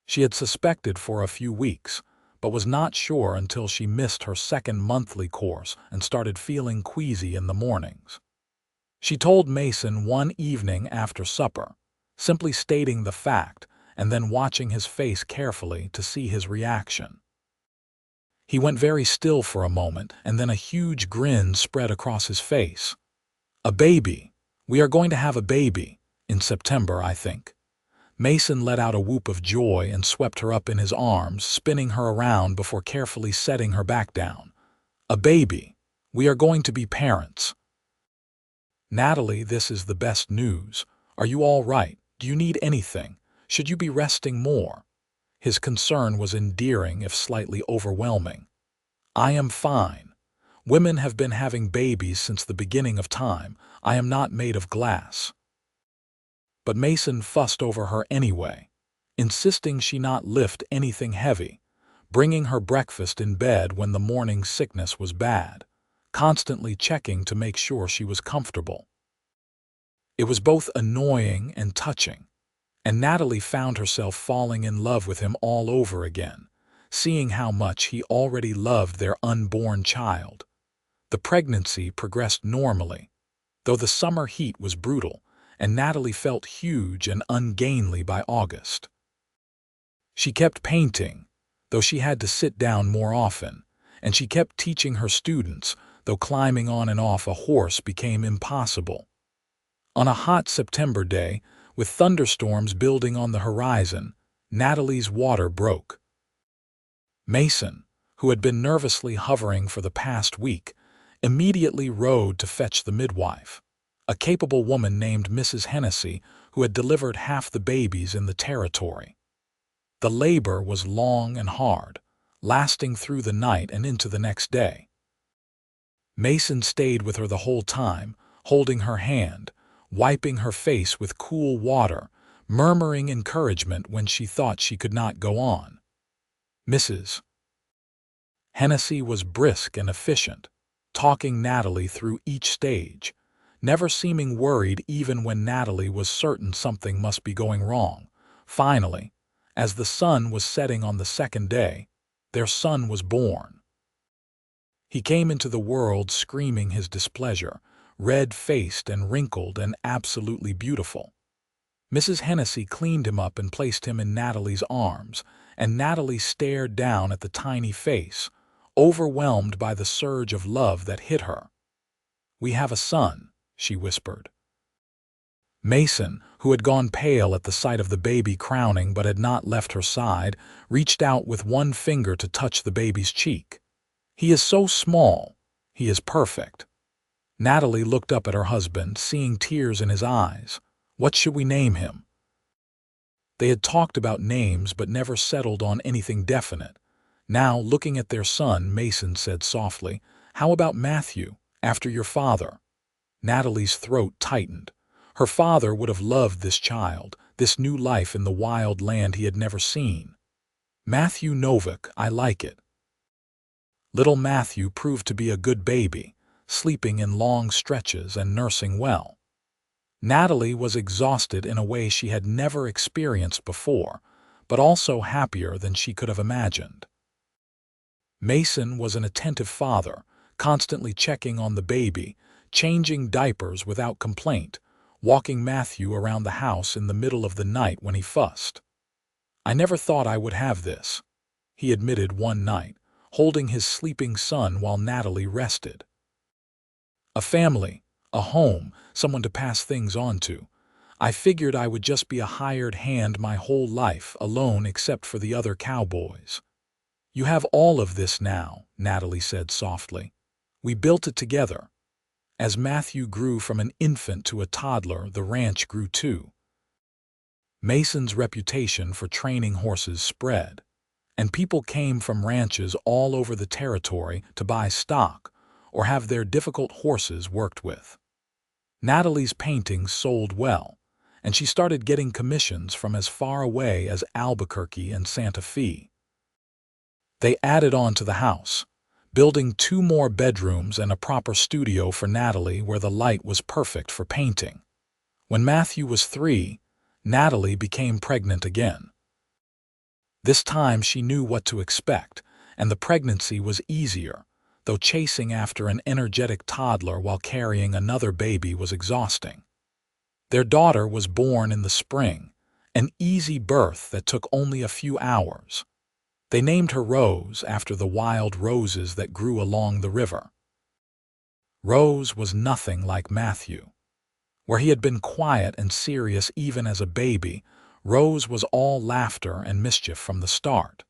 She had suspected for a few weeks, but was not sure until she missed her second monthly course and started feeling queasy in the mornings. She told Mason one evening after supper, simply stating the fact and then watching his face carefully to see his reaction. He went very still for a moment, and then a huge grin spread across his face. "A baby. We are going to have a baby. In September, I think." Mason let out a whoop of joy and swept her up in his arms, spinning her around before carefully setting her back down. "A baby. We are going to be parents." "Natalie, this is the best news. Are you all right? Do you need anything? Should you be resting more?" His concern was endearing if slightly overwhelming. "I am fine. Women have been having babies since the beginning of time. I am not made of glass." But Mason fussed over her anyway, insisting she not lift anything heavy, bringing her breakfast in bed when the morning sickness was bad, constantly checking to make sure she was comfortable. It was both annoying and touching, and Natalie found herself falling in love with him all over again, seeing how much he already loved their unborn child. The pregnancy progressed normally, though the summer heat was brutal, and Natalie felt huge and ungainly by August. She kept painting, though she had to sit down more often, and she kept teaching her students, though climbing on and off a horse became impossible. On a hot September day, with thunderstorms building on the horizon, Natalie's water broke. Mason, who had been nervously hovering for the past week, immediately rode to fetch the midwife, a capable woman named Mrs. Hennessy, who had delivered half the babies in the territory. The labor was long and hard, lasting through the night and into the next day. Mason stayed with her the whole time, holding her hand, wiping her face with cool water, murmuring encouragement when she thought she could not go on. Mrs. Hennessy was brisk and efficient, talking Natalie through each stage, never seeming worried even when Natalie was certain something must be going wrong. Finally, as the sun was setting on the second day, their son was born. He came into the world screaming his displeasure, red-faced and wrinkled and absolutely beautiful. Mrs. Hennessy cleaned him up and placed him in Natalie's arms, and Natalie stared down at the tiny face, overwhelmed by the surge of love that hit her. "We have a son," she whispered. Mason, who had gone pale at the sight of the baby crowning but had not left her side, reached out with one finger to touch the baby's cheek. "He is so small. He is perfect." Natalie looked up at her husband, seeing tears in his eyes. "What should we name him?" They had talked about names but never settled on anything definite. Now, looking at their son, Mason said softly, "How about Matthew, after your father?" Natalie's throat tightened. Her father would have loved this child, this new life in the wild land he had never seen. "Matthew Novak, I like it." Little Matthew proved to be a good baby, sleeping in long stretches and nursing well. Natalie was exhausted in a way she had never experienced before, but also happier than she could have imagined. Mason was an attentive father, constantly checking on the baby, changing diapers without complaint, walking Matthew around the house in the middle of the night when he fussed. "I never thought I would have this," he admitted one night, holding his sleeping son while Natalie rested. "A family, a home, someone to pass things on to. I figured I would just be a hired hand my whole life, alone except for the other cowboys." "You have all of this now," Natalie said softly. "We built it together." As Matthew grew from an infant to a toddler, the ranch grew too. Mason's reputation for training horses spread, and people came from ranches all over the territory to buy stock or have their difficult horses worked with. Natalie's paintings sold well, and she started getting commissions from as far away as Albuquerque and Santa Fe. They added on to the house, building 2 more bedrooms and a proper studio for Natalie where the light was perfect for painting. When Matthew was 3, Natalie became pregnant again. This time she knew what to expect, and the pregnancy was easier, though chasing after an energetic toddler while carrying another baby was exhausting. Their daughter was born in the spring, an easy birth that took only a few hours. They named her Rose after the wild roses that grew along the river. Rose was nothing like Matthew. Where he had been quiet and serious even as a baby, Rose was all laughter and mischief from the start.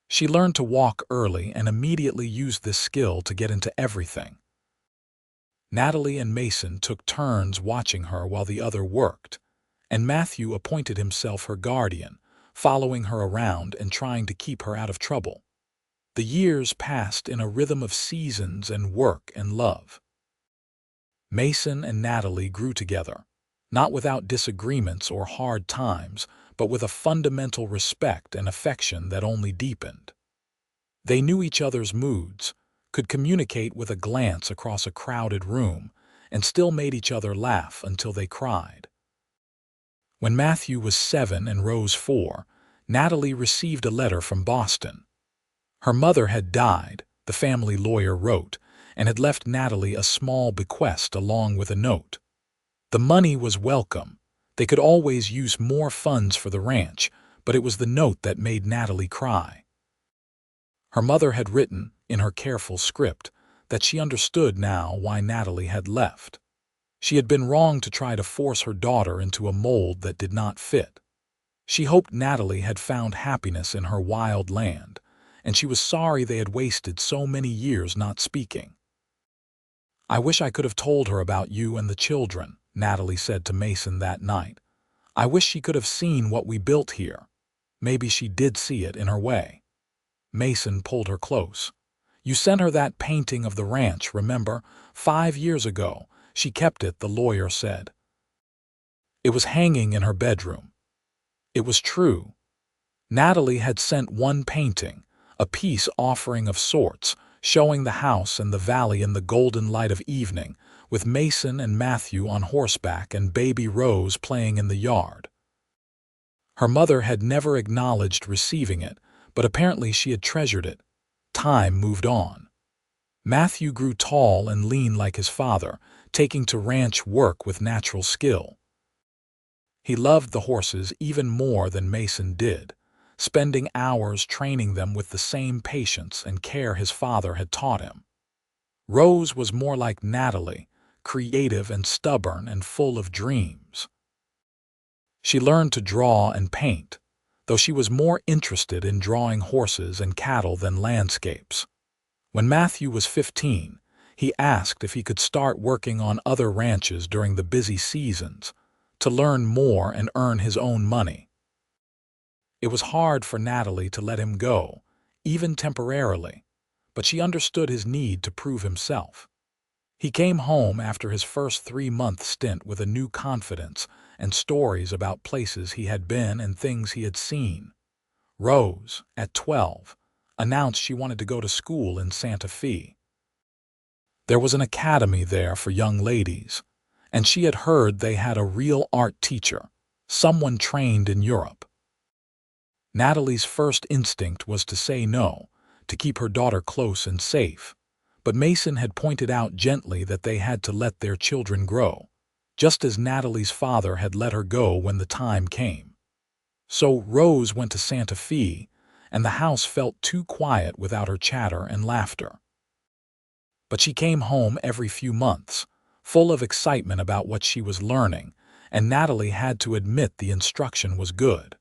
She learned to walk early and immediately used this skill to get into everything. Natalie and Mason took turns watching her while the other worked, and Matthew appointed himself her guardian, following her around and trying to keep her out of trouble. The years passed in a rhythm of seasons and work and love. Mason and Natalie grew together, not without disagreements or hard times, but with a fundamental respect and affection that only deepened. They knew each other's moods, could communicate with a glance across a crowded room, and still made each other laugh until they cried. When Matthew was 7 and Rose 4, Natalie received a letter from Boston. Her mother had died, the family lawyer wrote, and had left Natalie a small bequest along with a note. The money was welcome. They could always use more funds for the ranch, but it was the note that made Natalie cry. Her mother had written, in her careful script, that she understood now why Natalie had left. She had been wrong to try to force her daughter into a mold that did not fit. She hoped Natalie had found happiness in her wild land, and she was sorry they had wasted so many years not speaking. "I wish I could have told her about you and the children," Natalie said to Mason that night. "I wish she could have seen what we built here." Maybe she did see it in her way. Mason pulled her close. "You sent her that painting of the ranch, remember? 5 years ago. She kept it," the lawyer said. "It was hanging in her bedroom." It was true. Natalie had sent one painting, a peace offering of sorts, showing the house and the valley in the golden light of evening, with Mason and Matthew on horseback and baby Rose playing in the yard. Her mother had never acknowledged receiving it, but apparently she had treasured it. Time moved on. Matthew grew tall and lean like his father, taking to ranch work with natural skill. He loved the horses even more than Mason did, spending hours training them with the same patience and care his father had taught him. Rose was more like Natalie, creative and stubborn and full of dreams. She learned to draw and paint, though she was more interested in drawing horses and cattle than landscapes. When Matthew was 15, he asked if he could start working on other ranches during the busy seasons, to learn more and earn his own money. It was hard for Natalie to let him go, even temporarily, but she understood his need to prove himself. He came home after his first 3-month stint with a new confidence and stories about places he had been and things he had seen. Rose, at 12, announced she wanted to go to school in Santa Fe. There was an academy there for young ladies, and she had heard they had a real art teacher, someone trained in Europe. Natalie's first instinct was to say no, to keep her daughter close and safe, but Mason had pointed out gently that they had to let their children grow, just as Natalie's father had let her go when the time came. So Rose went to Santa Fe, and the house felt too quiet without her chatter and laughter. But she came home every few months, full of excitement about what she was learning, and Natalie had to admit the instruction was good.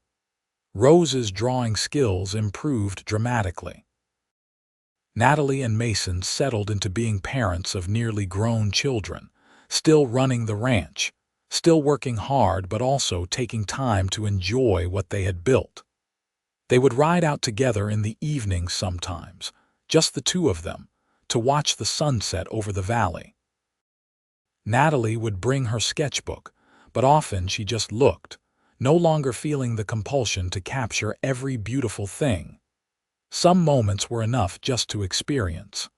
Rose's drawing skills improved dramatically. Natalie and Mason settled into being parents of nearly grown children, still running the ranch, still working hard but also taking time to enjoy what they had built. They would ride out together in the evenings sometimes, just the two of them, to watch the sunset over the valley. Natalie would bring her sketchbook, but often she just looked, no longer feeling the compulsion to capture every beautiful thing. Some moments were enough just to experience.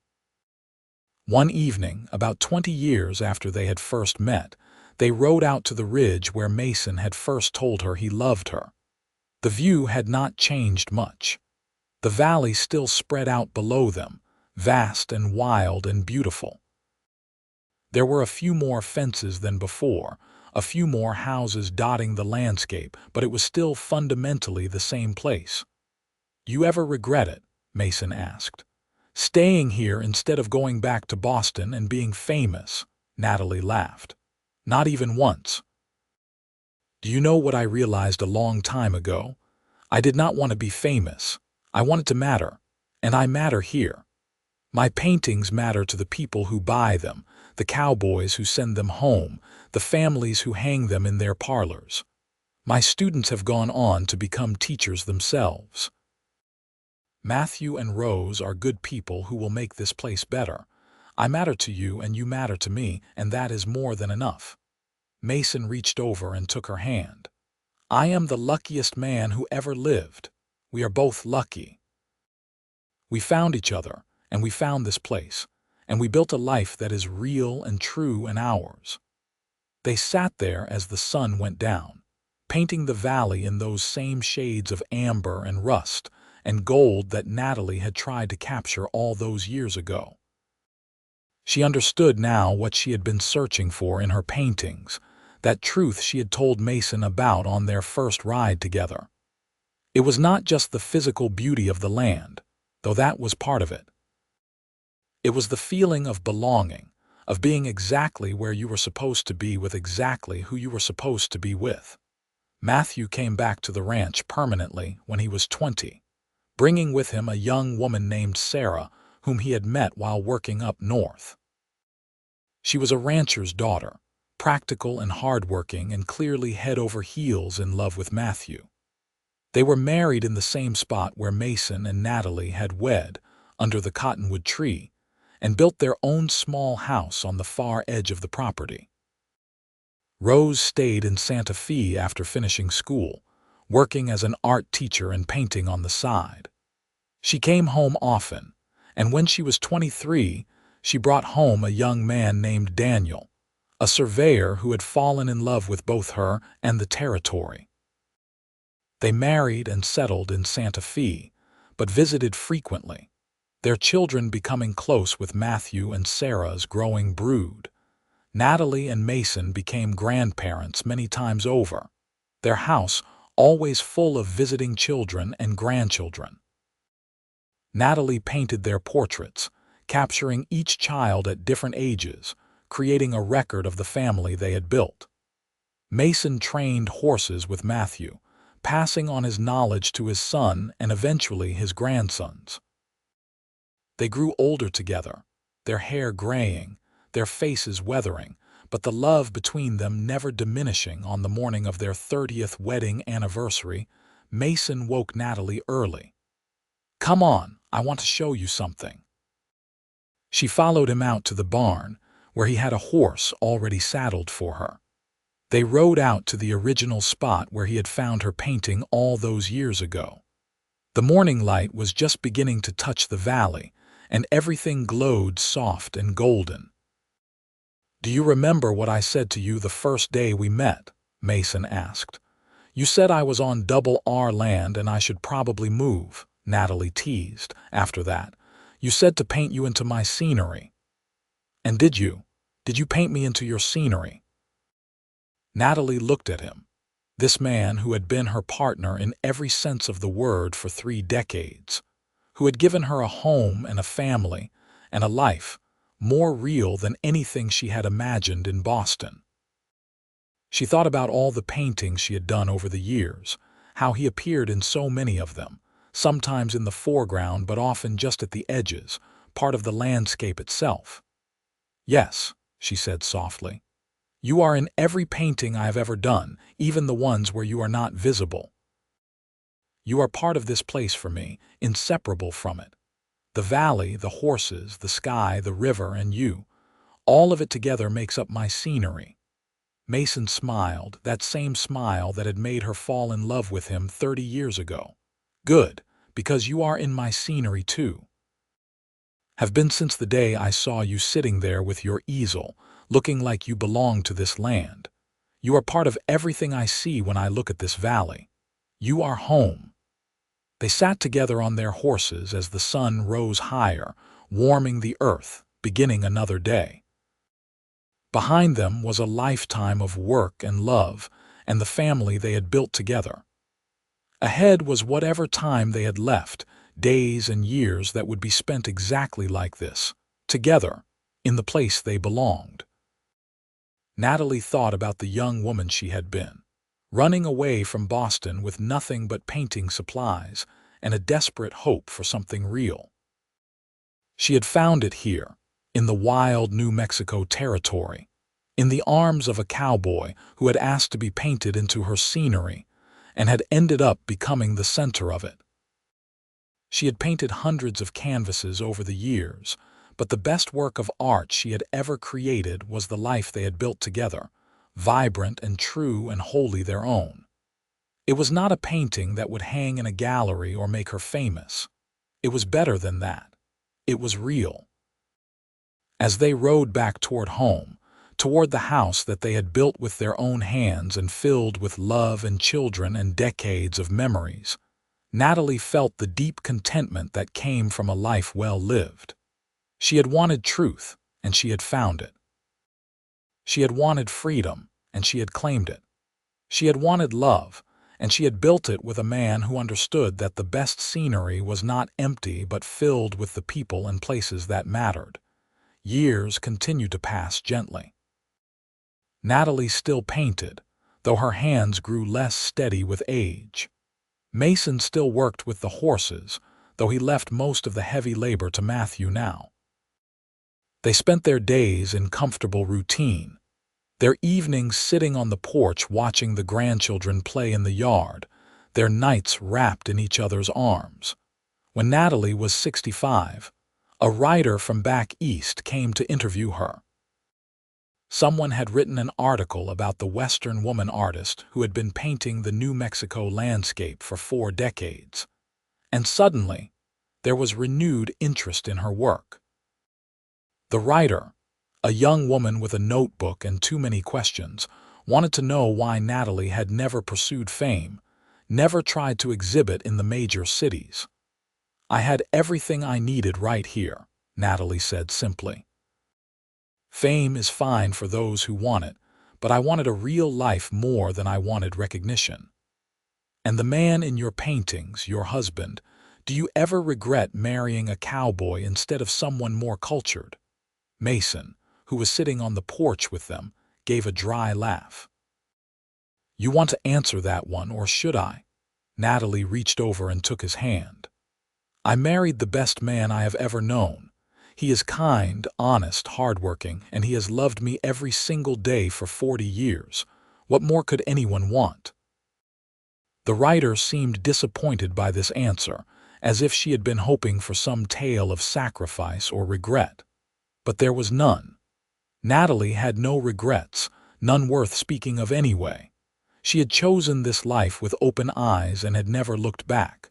One evening, about 20 years after they had first met, they rode out to the ridge where Mason had first told her he loved her. The view had not changed much. The valley still spread out below them, vast and wild and beautiful. There were a few more fences than before, a few more houses dotting the landscape, but it was still fundamentally the same place. "You ever regret it?" Mason asked. "Staying here instead of going back to Boston and being famous?" Natalie laughed. "Not even once." "Do you know what I realized a long time ago? I did not want to be famous. I wanted to matter, and I matter here. My paintings matter to the people who buy them, the cowboys who send them home, the families who hang them in their parlors. My students have gone on to become teachers themselves. Matthew and Rose are good people who will make this place better. I matter to you and you matter to me, and that is more than enough." Mason reached over and took her hand. "I am the luckiest man who ever lived. We are both lucky. We found each other, and we found this place, and we built a life that is real and true and ours." They sat there as the sun went down, painting the valley in those same shades of amber and rust and gold that Natalie had tried to capture all those years ago. She understood now what she had been searching for in her paintings, that truth she had told Mason about on their first ride together. It was not just the physical beauty of the land, though that was part of it. It was the feeling of belonging, of being exactly where you were supposed to be with exactly who you were supposed to be with. Matthew came back to the ranch permanently when he was 20, bringing with him a young woman named Sarah, whom he had met while working up north. She was a rancher's daughter, practical and hardworking and clearly head over heels in love with Matthew. They were married in the same spot where Mason and Natalie had wed, under the cottonwood tree, and built their own small house on the far edge of the property. Rose stayed in Santa Fe after finishing school, working as an art teacher and painting on the side. She came home often, and when she was 23, she brought home a young man named Daniel, a surveyor who had fallen in love with both her and the territory. They married and settled in Santa Fe, but visited frequently, their children becoming close with Matthew and Sarah's growing brood. Natalie and Mason became grandparents many times over, their house always full of visiting children and grandchildren. Natalie painted their portraits, capturing each child at different ages, creating a record of the family they had built. Mason trained horses with Matthew, passing on his knowledge to his son and eventually his grandsons. They grew older together, their hair graying, their faces weathering, but the love between them never diminishing. On the morning of their 30th wedding anniversary, Mason woke Natalie early. "Come on, I want to show you something." She followed him out to the barn, where he had a horse already saddled for her. They rode out to the original spot where he had found her painting all those years ago. The morning light was just beginning to touch the valley, and everything glowed soft and golden. "Do you remember what I said to you the first day we met?" Mason asked. "You said I was on double R land and I should probably move," Natalie teased. "After that, you said to paint you into my scenery." "And did you? Did you paint me into your scenery?" Natalie looked at him, this man who had been her partner in every sense of the word for 3 decades, who had given her a home and a family and a life more real than anything she had imagined in Boston. She thought about all the paintings she had done over the years, how he appeared in so many of them, sometimes in the foreground but often just at the edges, part of the landscape itself. "Yes," she said softly. "You are in every painting I have ever done, even the ones where you are not visible. You are part of this place for me, inseparable from it. The valley, the horses, the sky, the river, and you, all of it together makes up my scenery." Mason smiled, that same smile that had made her fall in love with him 30 years ago. "Good, because you are in my scenery too. Have been since the day I saw you sitting there with your easel, looking like you belong to this land. You are part of everything I see when I look at this valley. You are home." They sat together on their horses as the sun rose higher, warming the earth, beginning another day. Behind them was a lifetime of work and love, and the family they had built together. Ahead was whatever time they had left, days and years that would be spent exactly like this, together, in the place they belonged. Natalie thought about the young woman she had been, running away from Boston with nothing but painting supplies and a desperate hope for something real. She had found it here, in the wild New Mexico territory, in the arms of a cowboy who had asked to be painted into her scenery and had ended up becoming the center of it. She had painted hundreds of canvases over the years, but the best work of art she had ever created was the life they had built together, vibrant and true and wholly their own. It was not a painting that would hang in a gallery or make her famous. It was better than that. It was real. As they rode back toward home, toward the house that they had built with their own hands and filled with love and children and decades of memories, Natalie felt the deep contentment that came from a life well lived. She had wanted truth, and she had found it. She had wanted freedom, and she had claimed it. She had wanted love, and she had built it with a man who understood that the best scenery was not empty but filled with the people and places that mattered. Years continued to pass gently. Natalie still painted, though her hands grew less steady with age. Mason still worked with the horses, though he left most of the heavy labor to Matthew now. They spent their days in comfortable routine, their evenings sitting on the porch watching the grandchildren play in the yard, their nights wrapped in each other's arms. When Natalie was 65, a writer from back east came to interview her. Someone had written an article about the Western woman artist who had been painting the New Mexico landscape for 4 decades. And suddenly, there was renewed interest in her work. The writer, a young woman with a notebook and too many questions, wanted to know why Natalie had never pursued fame, never tried to exhibit in the major cities. "I had everything I needed right here," Natalie said simply. "Fame is fine for those who want it, but I wanted a real life more than I wanted recognition. And the man in your paintings, your husband, do you ever regret marrying a cowboy instead of someone more cultured?" Mason, who was sitting on the porch with them, gave a dry laugh. "You want to answer that one, or should I?" Natalie reached over and took his hand. "I married the best man I have ever known. He is kind, honest, hardworking, and he has loved me every single day for 40 years. What more could anyone want?" The writer seemed disappointed by this answer, as if she had been hoping for some tale of sacrifice or regret. But there was none. Natalie had no regrets, none worth speaking of anyway. She had chosen this life with open eyes and had never looked back.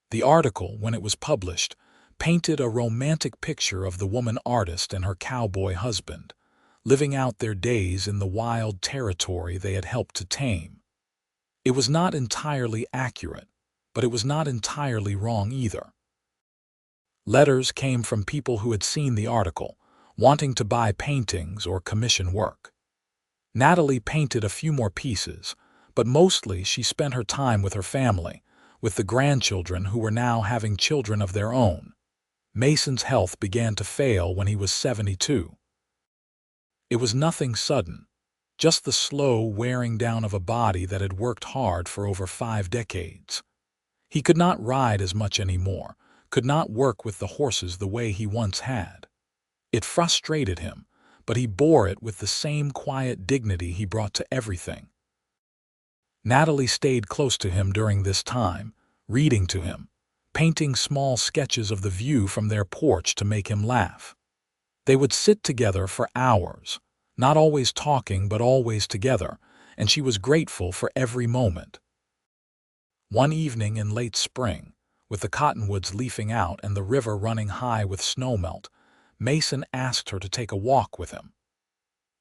The article, when it was published, painted a romantic picture of the woman artist and her cowboy husband, living out their days in the wild territory they had helped to tame. It was not entirely accurate, but it was not entirely wrong either. Letters came from people who had seen the article, wanting to buy paintings or commission work. Natalie painted a few more pieces, but mostly she spent her time with her family, with the grandchildren who were now having children of their own. Mason's health began to fail when he was 72. It was nothing sudden, just the slow wearing down of a body that had worked hard for over 5 decades. He could not ride as much anymore, could not work with the horses the way he once had. It frustrated him, but he bore it with the same quiet dignity he brought to everything. Natalie stayed close to him during this time, reading to him, painting small sketches of the view from their porch to make him laugh. They would sit together for hours, not always talking but always together, and she was grateful for every moment. One evening in late spring, with the cottonwoods leafing out and the river running high with snowmelt, Mason asked her to take a walk with him.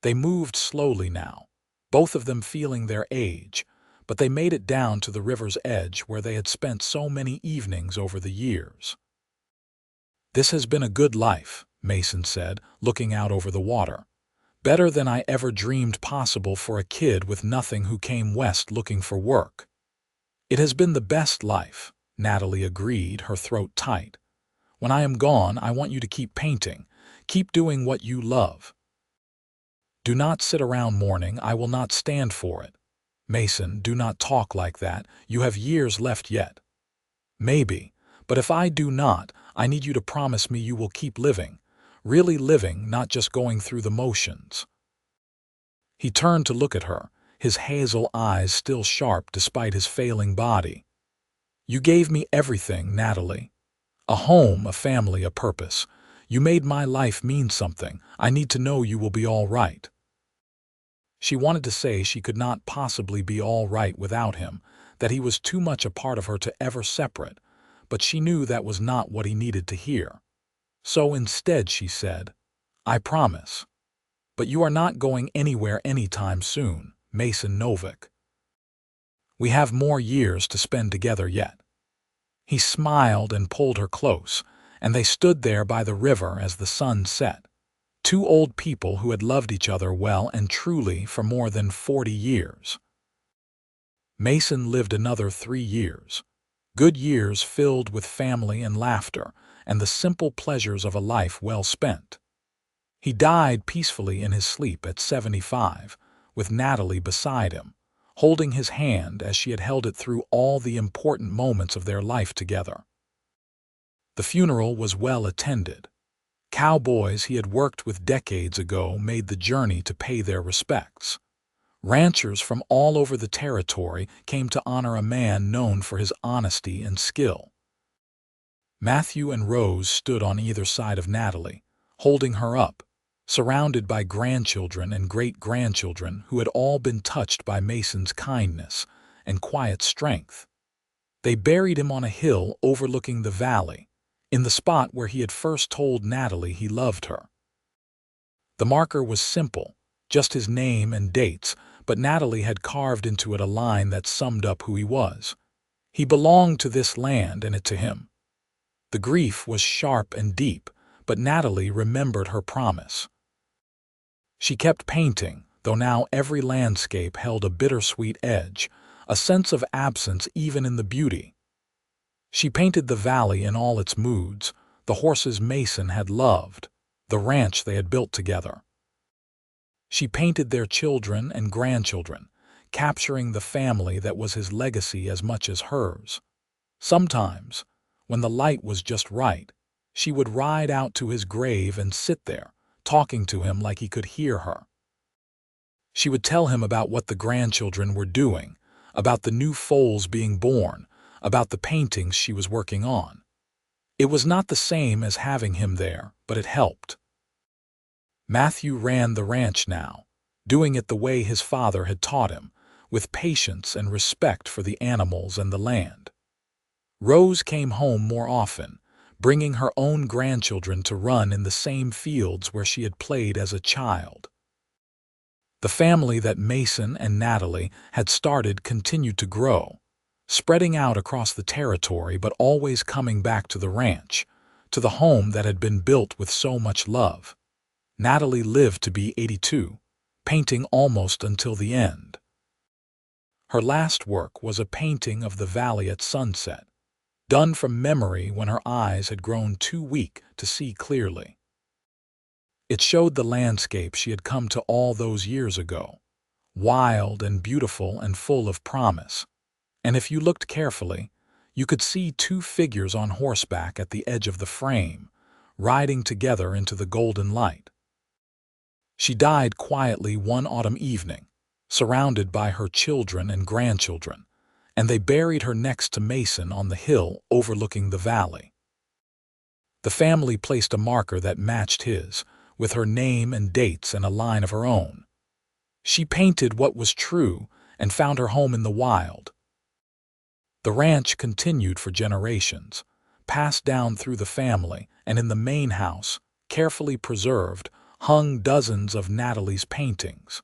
They moved slowly now, both of them feeling their age, but they made it down to the river's edge where they had spent so many evenings over the years. "This has been a good life," Mason said, looking out over the water. "Better than I ever dreamed possible for a kid with nothing who came west looking for work." "It has been the best life," Natalie agreed, her throat tight. "When I am gone, I want you to keep painting, keep doing what you love." "Do not sit around mourning, I will not stand for it." "Mason, do not talk like that, you have years left yet." "Maybe, but if I do not, I need you to promise me you will keep living, really living, not just going through the motions." He turned to look at her, his hazel eyes still sharp despite his failing body. "You gave me everything, Natalie. A home, a family, a purpose. You made my life mean something. I need to know you will be all right." She wanted to say she could not possibly be all right without him, that he was too much a part of her to ever separate, but she knew that was not what he needed to hear. So instead she said, "I promise. But you are not going anywhere anytime soon, Mason Novak. We have more years to spend together yet." He smiled and pulled her close, and they stood there by the river as the sun set. Two old people who had loved each other well and truly for more than 40 years. Mason lived another 3 years. Good years filled with family and laughter and the simple pleasures of a life well spent. He died peacefully in his sleep at 75, with Natalie beside him, holding his hand as she had held it through all the important moments of their life together. The funeral was well attended. Cowboys he had worked with decades ago made the journey to pay their respects. Ranchers from all over the territory came to honor a man known for his honesty and skill. Matthew and Rose stood on either side of Natalie, holding her up, surrounded by grandchildren and great-grandchildren who had all been touched by Mason's kindness and quiet strength. They buried him on a hill overlooking the valley, in the spot where he had first told Natalie he loved her. The marker was simple, just his name and dates, but Natalie had carved into it a line that summed up who he was. He belonged to this land and it to him. The grief was sharp and deep, but Natalie remembered her promise. She kept painting, though now every landscape held a bittersweet edge, a sense of absence even in the beauty. She painted the valley in all its moods, the horses Mason had loved, the ranch they had built together. She painted their children and grandchildren, capturing the family that was his legacy as much as hers. Sometimes, when the light was just right, she would ride out to his grave and sit there, talking to him like he could hear her. She would tell him about what the grandchildren were doing, about the new foals being born, about the paintings she was working on. It was not the same as having him there, but it helped. Matthew ran the ranch now, doing it the way his father had taught him, with patience and respect for the animals and the land. Rose came home more often, bringing her own grandchildren to run in the same fields where she had played as a child. The family that Mason and Natalie had started continued to grow, spreading out across the territory but always coming back to the ranch, to the home that had been built with so much love. Natalie lived to be 82, painting almost until the end. Her last work was a painting of the valley at sunset, done from memory when her eyes had grown too weak to see clearly. It showed the landscape she had come to all those years ago, wild and beautiful and full of promise. And if you looked carefully, you could see two figures on horseback at the edge of the frame, riding together into the golden light. She died quietly one autumn evening, surrounded by her children and grandchildren, and they buried her next to Mason on the hill overlooking the valley. The family placed a marker that matched his, with her name and dates and a line of her own. She painted what was true and found her home in the wild. The ranch continued for generations, passed down through the family, and in the main house, carefully preserved, hung dozens of Natalie's paintings.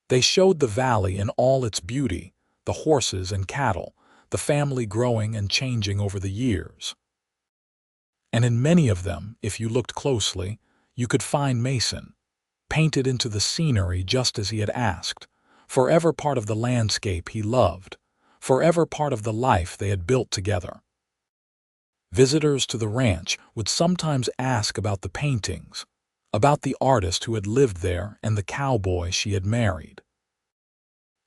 They showed the valley in all its beauty, the horses and cattle, the family growing and changing over the years. And in many of them, if you looked closely, you could find Mason, painted into the scenery just as he had asked, forever part of the landscape he loved, forever part of the life they had built together. Visitors to the ranch would sometimes ask about the paintings, about the artist who had lived there and the cowboy she had married.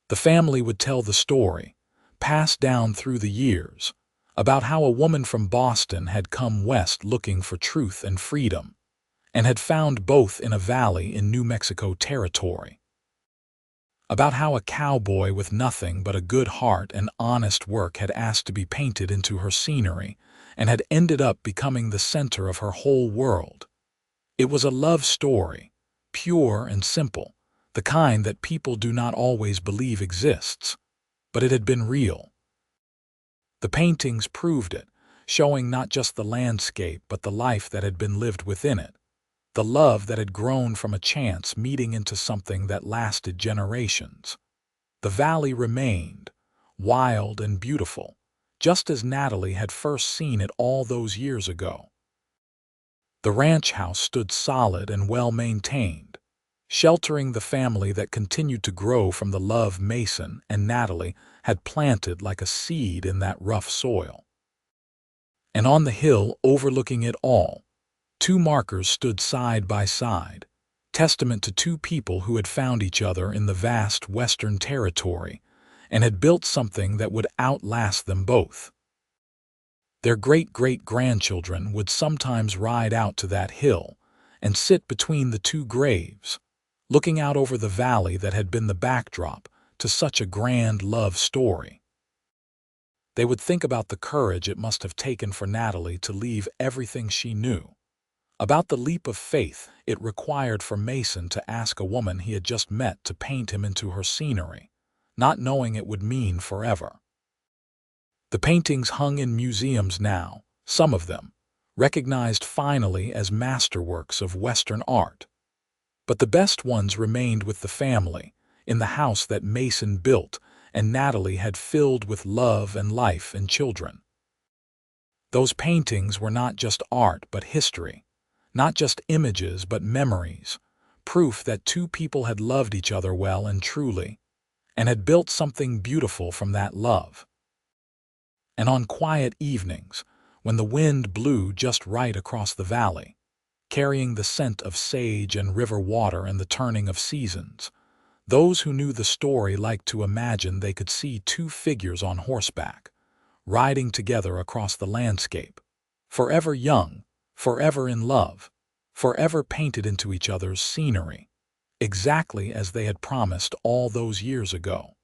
The family would tell the story, passed down through the years, about how a woman from Boston had come west looking for truth and freedom, and had found both in a valley in New Mexico territory. About how a cowboy with nothing but a good heart and honest work had asked to be painted into her scenery and had ended up becoming the center of her whole world. It was a love story, pure and simple, the kind that people do not always believe exists, but it had been real. The paintings proved it, showing not just the landscape but the life that had been lived within it, the love that had grown from a chance meeting into something that lasted generations. The valley remained, wild and beautiful, just as Natalie had first seen it all those years ago. The ranch house stood solid and well-maintained, sheltering the family that continued to grow from the love Mason and Natalie had planted like a seed in that rough soil. And on the hill overlooking it all, two markers stood side by side, testament to two people who had found each other in the vast Western territory and had built something that would outlast them both. Their great-great-grandchildren would sometimes ride out to that hill and sit between the two graves, looking out over the valley that had been the backdrop to such a grand love story. They would think about the courage it must have taken for Natalie to leave everything she knew, about the leap of faith it required for Mason to ask a woman he had just met to paint him into her scenery, not knowing it would mean forever. The paintings hung in museums now, some of them, recognized finally as masterworks of Western art. But the best ones remained with the family, in the house that Mason built and Natalie had filled with love and life and children. Those paintings were not just art but history, not just images but memories, proof that two people had loved each other well and truly, and had built something beautiful from that love. And on quiet evenings, when the wind blew just right across the valley, carrying the scent of sage and river water and the turning of seasons, those who knew the story liked to imagine they could see two figures on horseback, riding together across the landscape, forever young, forever in love, forever painted into each other's scenery, exactly as they had promised all those years ago.